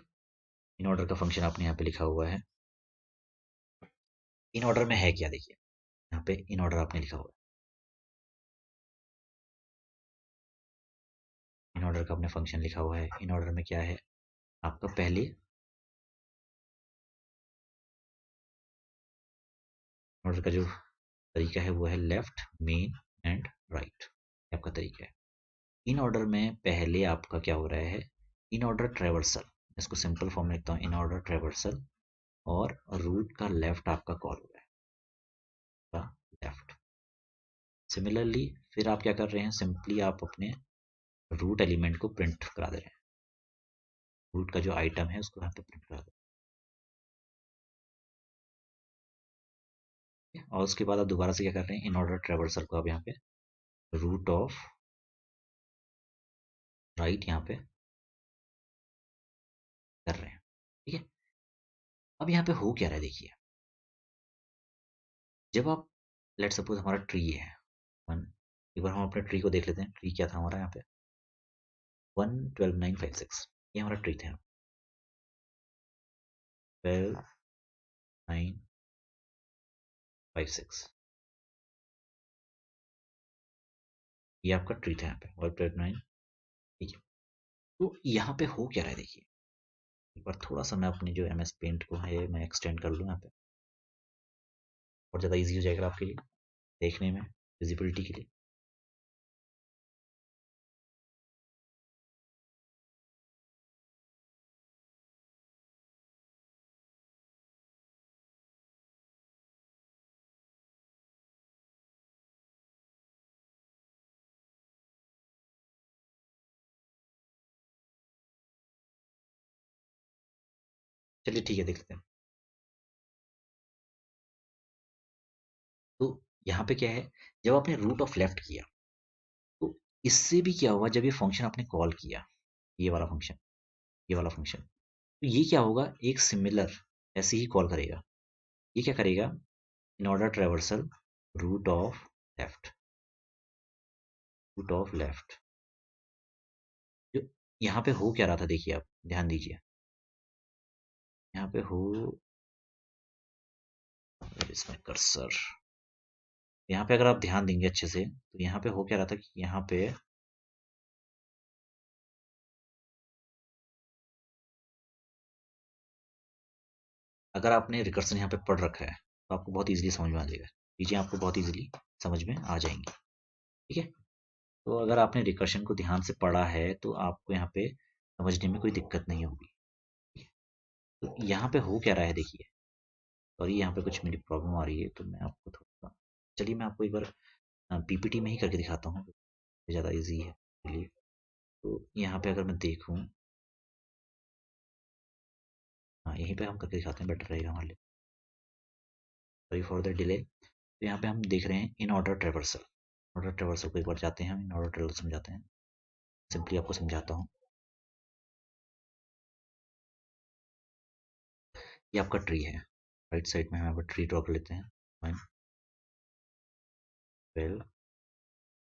A: इन ऑर्डर का फंक्शन आपने यहाँ पे लिखा हुआ है। इन ऑर्डर में है क्या, देखिए यहाँ पे इन ऑर्डर आपने लिखा हुआ है। इन ऑर्डर का आपने फंक्शन लिखा हुआ है। इन ऑर्डर में क्या है आपका, पहले ऑर्डर का जो तरीका है वो है लेफ्ट, मेन एंड राइट, आपका तरीका है। इन ऑर्डर में पहले आपका क्या हो रहा है, इन ऑर्डर ट्रेवर्सल, इसको सिंपल फॉर्म में लिखता हूँ, इन ऑर्डर ट्रेवर्सल, और रूट का लेफ्ट आपका कॉल हो रहा है, लेफ्ट। सिमिलरली फिर आप क्या कर रहे हैं, सिंपली आप अपने रूट एलिमेंट को प्रिंट करा दे रहे हैं, रूट का जो आइटम है उसको यहाँ पे प्रिंट करा दे रहे हैं। और उसके बाद आप दोबारा से क्या कर रहे हैं, इन ऑर्डर ट्रेवर्सल को आप यहाँ पे रूट ऑफ राइट यहाँ पे कर रहे हैं, ठीक है। अब यहाँ पे हो क्या रहा है देखिए, जब आप लेट सपोज हमारा ट्री है वन, एक बार हम अपने ट्री को देख लेते हैं, ट्री क्या था हमारा यहाँ पे 1 12 9 5 6, ये हमारा ट्री था, 12 9 5 6, ये आपका ट्री था यहाँ पे 1 12 9, ठीक है। तो यहाँ पे हो क्या रहा है देखिए, एक बार थोड़ा सा मैं अपनी जो MS पेंट को है मैं एक्सटेंड कर लूँ यहाँ पे, और ज़्यादा इजी हो जाएगा आपके लिए देखने में, विजिबिलिटी के लिए। चलिए ठीक है, देख लेते हैं। तो यहाँ पे क्या है, जब आपने रूट ऑफ लेफ्ट किया तो इससे भी क्या हुआ, जब ये फंक्शन आपने कॉल किया, ये वाला फंक्शन, ये वाला फंक्शन, तो ये क्या होगा, एक सिमिलर ऐसे ही कॉल करेगा। ये क्या करेगा, in order traversal root of left, root of left. जो यहाँ पे हो क्या रहा था देखिए, आप ध्यान दीजिए, यहाँ पे हो, इसमें कर्सर, यहाँ पे अगर आप ध्यान देंगे अच्छे से तो यहाँ पे हो क्या रहा था कि यहाँ पे अगर आपने रिकर्सन यहाँ पे पढ़ रखा है तो आपको बहुत इजीली समझ में आ जाएगा, चीजें आपको बहुत इजीली समझ में आ जाएंगी, ठीक है। तो अगर आपने रिकर्शन को ध्यान से पढ़ा है तो आपको यहाँ पे समझने में कोई दिक्कत नहीं होगी। तो यहाँ पे हो क्या रहा है देखिए, और यहाँ पे कुछ मेरी प्रॉब्लम आ रही है तो मैं आपको थोड़ा, चलिए मैं आपको एक बार PPT में ही करके दिखाता हूँ, ज़्यादा इजी है चलिए। तो यहाँ पे अगर मैं देखूँ, हाँ यहीं पे हम करके दिखाते हैं, बेटर रहेगा हमारे लिए, सॉरी फॉर द डिले। तो यहाँ पे हम देख रहे हैं इन ऑर्डर ट्रेवर्सल, ऑर्डर ट्रेवर्सल को एक बार जाते हैं हम, इन ऑर्डर ट्रेवर्सल समझाते हैं, सिंपली आपको समझाता हूँ। ये आपका ट्री है, राइट साइड में हम यहाँ पर ट्री ड्रॉ कर लेते हैं, 1 12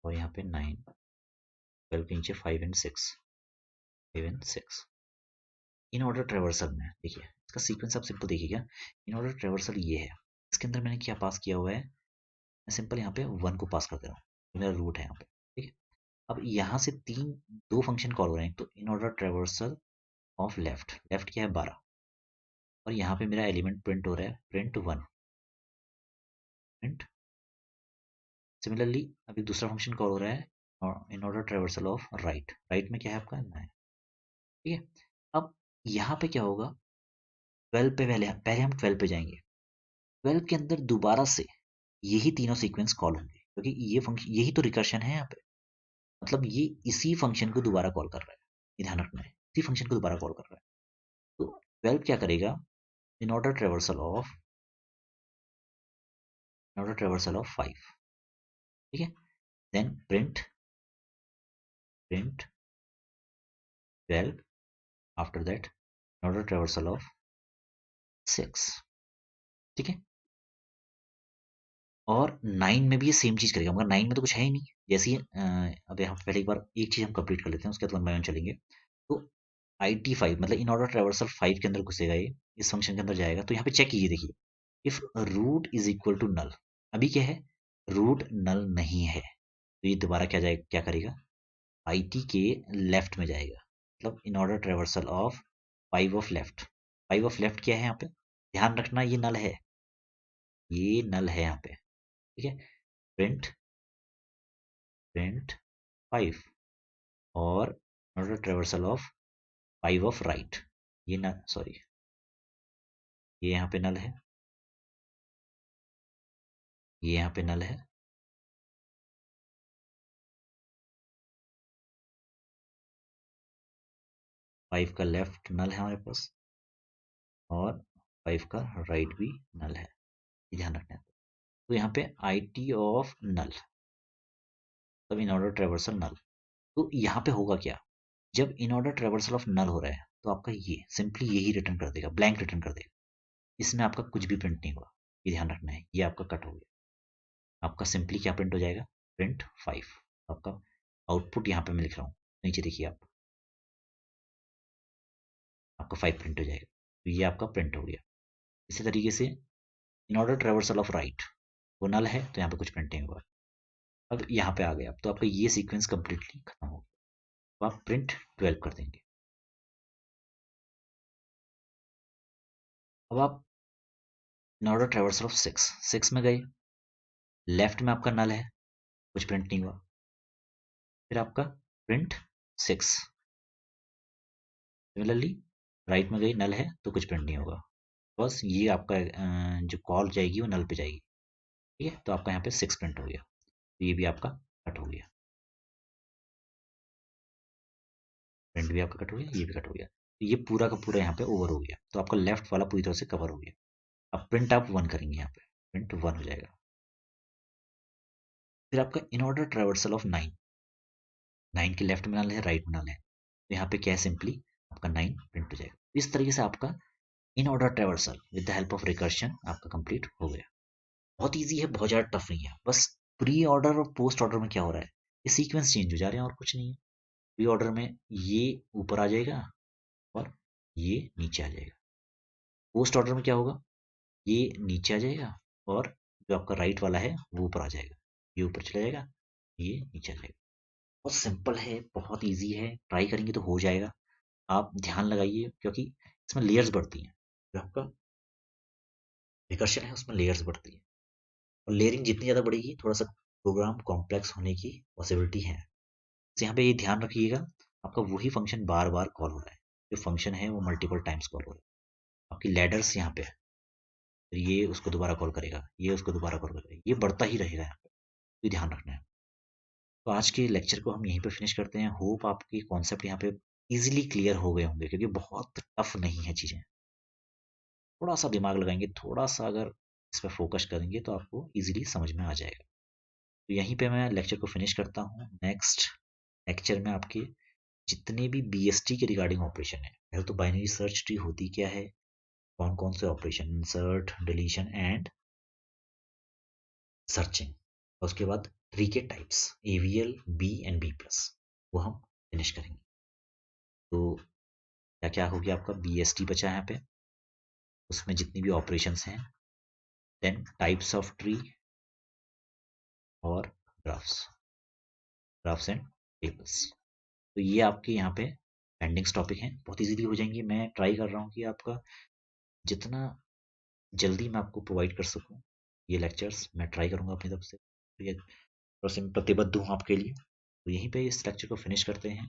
A: और यहाँ पे 9, 12 के नीचे 5 and 6, 5 and 6। In order traversal में देखिए, इसका सीक्वेंस आप सिंपल देखिएगा, इन ऑर्डर ट्रेवर्सल ये है, इसके अंदर मैंने क्या पास किया हुआ है, मैं सिंपल यहाँ पे 1 को पास कर दे रहा हूँ, ये मेरा रूट है यहाँ पे, ठीक है। अब यहाँ से दो फंक्शन कॉल हो रहे हैं, तो इन order traversal of left, left क्या है 12, और यहाँ पे मेरा एलिमेंट प्रिंट हो रहा है, प्रिंट 1, प्रिंट। सिमिलरली अभी दूसरा फंक्शन कॉल हो रहा है, और इन order traversal of right, right में क्या है आपका 9, ठीक है। अब यहाँ पे क्या होगा, 12 पे पहले पहले हम 12 पे जाएंगे, 12 के अंदर दोबारा से यही तीनों सीक्वेंस कॉल होंगे, क्योंकि ये फंक्शन, यही तो रिकर्शन है यहाँ पे, मतलब ये इसी फंक्शन को दोबारा कॉल कर रहा है, ये ध्यान रखना है, इसी फंक्शन को दोबारा कॉल कर रहा है। तो 12 क्या करेगा, in order traversal of, in order traversal of 5, ठीक है, then print, print 12, after that in order traversal of 6, ठीक है। और 9 में भी ये सेम चीज करेगा, मगर 9 में तो कुछ है ही नहीं, जैसे ही अब यहाँ पहले एक बार एक चीज हम कंप्लीट कर लेते हैं, उसके बाद लंबाई में चलेंगे। तो IT5 मतलब इन ऑर्डर ट्रेवर्सल 5 के अंदर घुसेगा, ये इस फंक्शन के अंदर जाएगा, तो यहाँ पे चेक कीजिए देखिए, if root is equal to null, अभी क्या है, रूट नल नहीं है, तो ये दोबारा क्या जाएगा, क्या करेगा, IT के लेफ्ट में जाएगा, मतलब इन order traversal of 5 of left, 5 of left क्या है यहाँ पे, ध्यान रखना ये नल है, ये नल है यहाँ पे, ठीक है। प्रिंट प्रिंट 5 और not a traversal of 5 of right, ये न सॉरी, ये यहाँ पे नल है, ये यहाँ पे नल है, 5 का लेफ्ट नल है हमारे पास, और 5 का राइट भी नल है, ये ध्यान रखना है। तो यहाँ पे आई टी ऑफ नल, तब इन ऑर्डर ट्रेवर्सल नल। तो यहाँ पे होगा क्या, जब in order traversal of null हो रहा है तो आपका ये सिंपली यही रिटर्न कर देगा, ब्लैंक रिटर्न कर देगा, इसमें आपका कुछ भी प्रिंट नहीं हुआ, ये ध्यान रखना है। ये आपका कट हो गया, आपका सिंपली क्या प्रिंट हो जाएगा, प्रिंट 5। आपका आउटपुट यहाँ पे मैं लिख रहा हूँ, नीचे देखिए आप, आपका 5 प्रिंट हो जाएगा, तो ये आपका प्रिंट हो गया। इसी तरीके से इन ऑर्डर ट्रेवर्सल ऑफ राइट, वो नल है तो यहाँ पे कुछ प्रिंट नहीं हुआ, अब यहाँ पे आ गया, तो आपका ये सीक्वेंस कंप्लीटली खत्म हो गया, तो आप प्रिंट 12 कर देंगे। अब आप इन ऑर्डर ट्रेवर्सल ऑफ 6 में गए, लेफ्ट में आपका नल है, कुछ प्रिंट नहीं हुआ, फिर आपका प्रिंट 6, सिमिलरली राइट में गई, नल है तो कुछ प्रिंट नहीं होगा, बस ये आपका जो कॉल जाएगी वो नल पे जाएगी, ठीक है। तो आपका यहाँ पे 6 प्रिंट हो गया, तो ये भी आपका कट हो गया, प्रिंट भी आपका कट हो गया, ये भी कट हो गया, तो ये पूरा का पूरा यहाँ पे ओवर हो गया, तो आपका लेफ्ट वाला पूरी तरह से कवर हो गया। अब प्रिंट आप 1 करेंगे, यहाँ पे प्रिंट 1 हो जाएगा। फिर आपका इन ऑर्डर ट्रेवर्सल ऑफ 9 के लेफ्ट में नल है, राइट में नल है, तो यहाँ पे क्या है, सिंपली आपका 9 प्रिंट हो जाएगा। इस तरीके से आपका इन order traversal with the help of recursion आपका कंप्लीट हो गया। बहुत ईजी है, बहुत ज़्यादा टफ नहीं है, बस प्री ऑर्डर और पोस्ट ऑर्डर में क्या हो रहा है, ये सीक्वेंस चेंज हो जा रहे हैं और कुछ नहीं है। प्री ऑर्डर में ये ऊपर आ जाएगा और ये नीचे आ जाएगा, पोस्ट ऑर्डर में क्या होगा, ये नीचे आ जाएगा और जो आपका राइट वाला है वो ऊपर आ जाएगा, ये ऊपर चला जाएगा, ये नीचे आ जाएगा। बहुत सिंपल है, बहुत ईजी है, ट्राई करेंगे तो हो जाएगा। आप ध्यान लगाइए क्योंकि इसमें लेयर्स बढ़ती हैं, जो आपका रिकर्शन है उसमें लेयर्स बढ़ती है, और लेयरिंग जितनी ज़्यादा बढ़ेगी थोड़ा सा प्रोग्राम कॉम्प्लेक्स होने की पॉसिबिलिटी है। तो यहाँ पे ये ध्यान रखिएगा, आपका वही फंक्शन बार बार कॉल हो रहा है, जो फंक्शन है वो मल्टीपल टाइम्स कॉल हो रहा है। आपकी लैडर्स यहाँ पे है, फिर ये उसको दोबारा कॉल करेगा, ये उसको दोबारा कॉल करेगा, ये बढ़ता ही रहेगा यहाँ पे, तो ध्यान रखना है। तो आज के लेक्चर को हम यहीं पे फिनिश करते हैं। होप आपके कॉन्सेप्ट यहाँ पे इजीली क्लियर हो गए होंगे, क्योंकि बहुत टफ नहीं है चीज़ें, थोड़ा सा दिमाग लगाएंगे, थोड़ा सा अगर इस पर फोकस करेंगे तो आपको इजीली समझ में आ जाएगा। तो यहीं पे मैं लेक्चर को फिनिश करता हूँ। नेक्स्ट लेक्चर में आपके जितने भी बीएसटी के रिगार्डिंग ऑपरेशन है, पहले तो बाइनरी सर्च ट्री होती क्या है, कौन कौन से operation, insert, deletion and searching, और उसके बाद ट्री के types AVL, B and B plus, वो हम फिनिश करेंगे। तो क्या क्या हो गया, आपका बीएसटी बचा है यहाँ पे, उसमें जितनी भी ऑपरेशंस हैं, देन टाइप्स ऑफ ट्री और ग्राफ्स एंड टेबल्स। तो ये आपके यहाँ पे पेंडिंग्स टॉपिक हैं, बहुत इजीली हो जाएंगे। मैं ट्राई कर रहा हूँ कि आपका जितना जल्दी मैं आपको प्रोवाइड कर सकूँ ये लेक्चर्स, मैं ट्राई करूँगा अपनी तरफ से, तो ये थोड़ा सा मैं प्रतिबद्ध हूँ आपके लिए। तो यहीं पे इस लेक्चर को फिनिश करते हैं।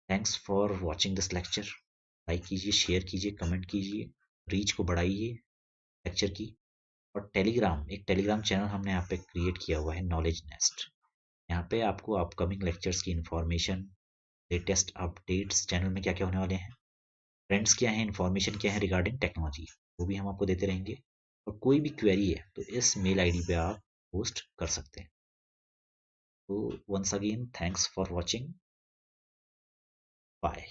A: Thanks for watching this lecture. Like कीजिए, शेयर कीजिए, कमेंट कीजिए, रीच को बढ़ाइए लेक्चर की। और टेलीग्राम, एक टेलीग्राम चैनल हमने यहाँ पे क्रिएट किया हुआ है, नॉलेज नेस्ट। यहाँ पे आपको अपकमिंग लेक्चर्स की इन्फॉर्मेशन, लेटेस्ट अपडेट्स, चैनल में क्या क्या होने वाले हैं, ट्रेंड्स क्या है, इन्फॉर्मेशन क्या है रिगार्डिंग टेक्नोलॉजी, वो भी हम आपको देते रहेंगे। और कोई भी क्वेरी है तो इस मेल आईडी पे आप पोस्ट कर सकते हैं। तो once again thanks for watching, bye.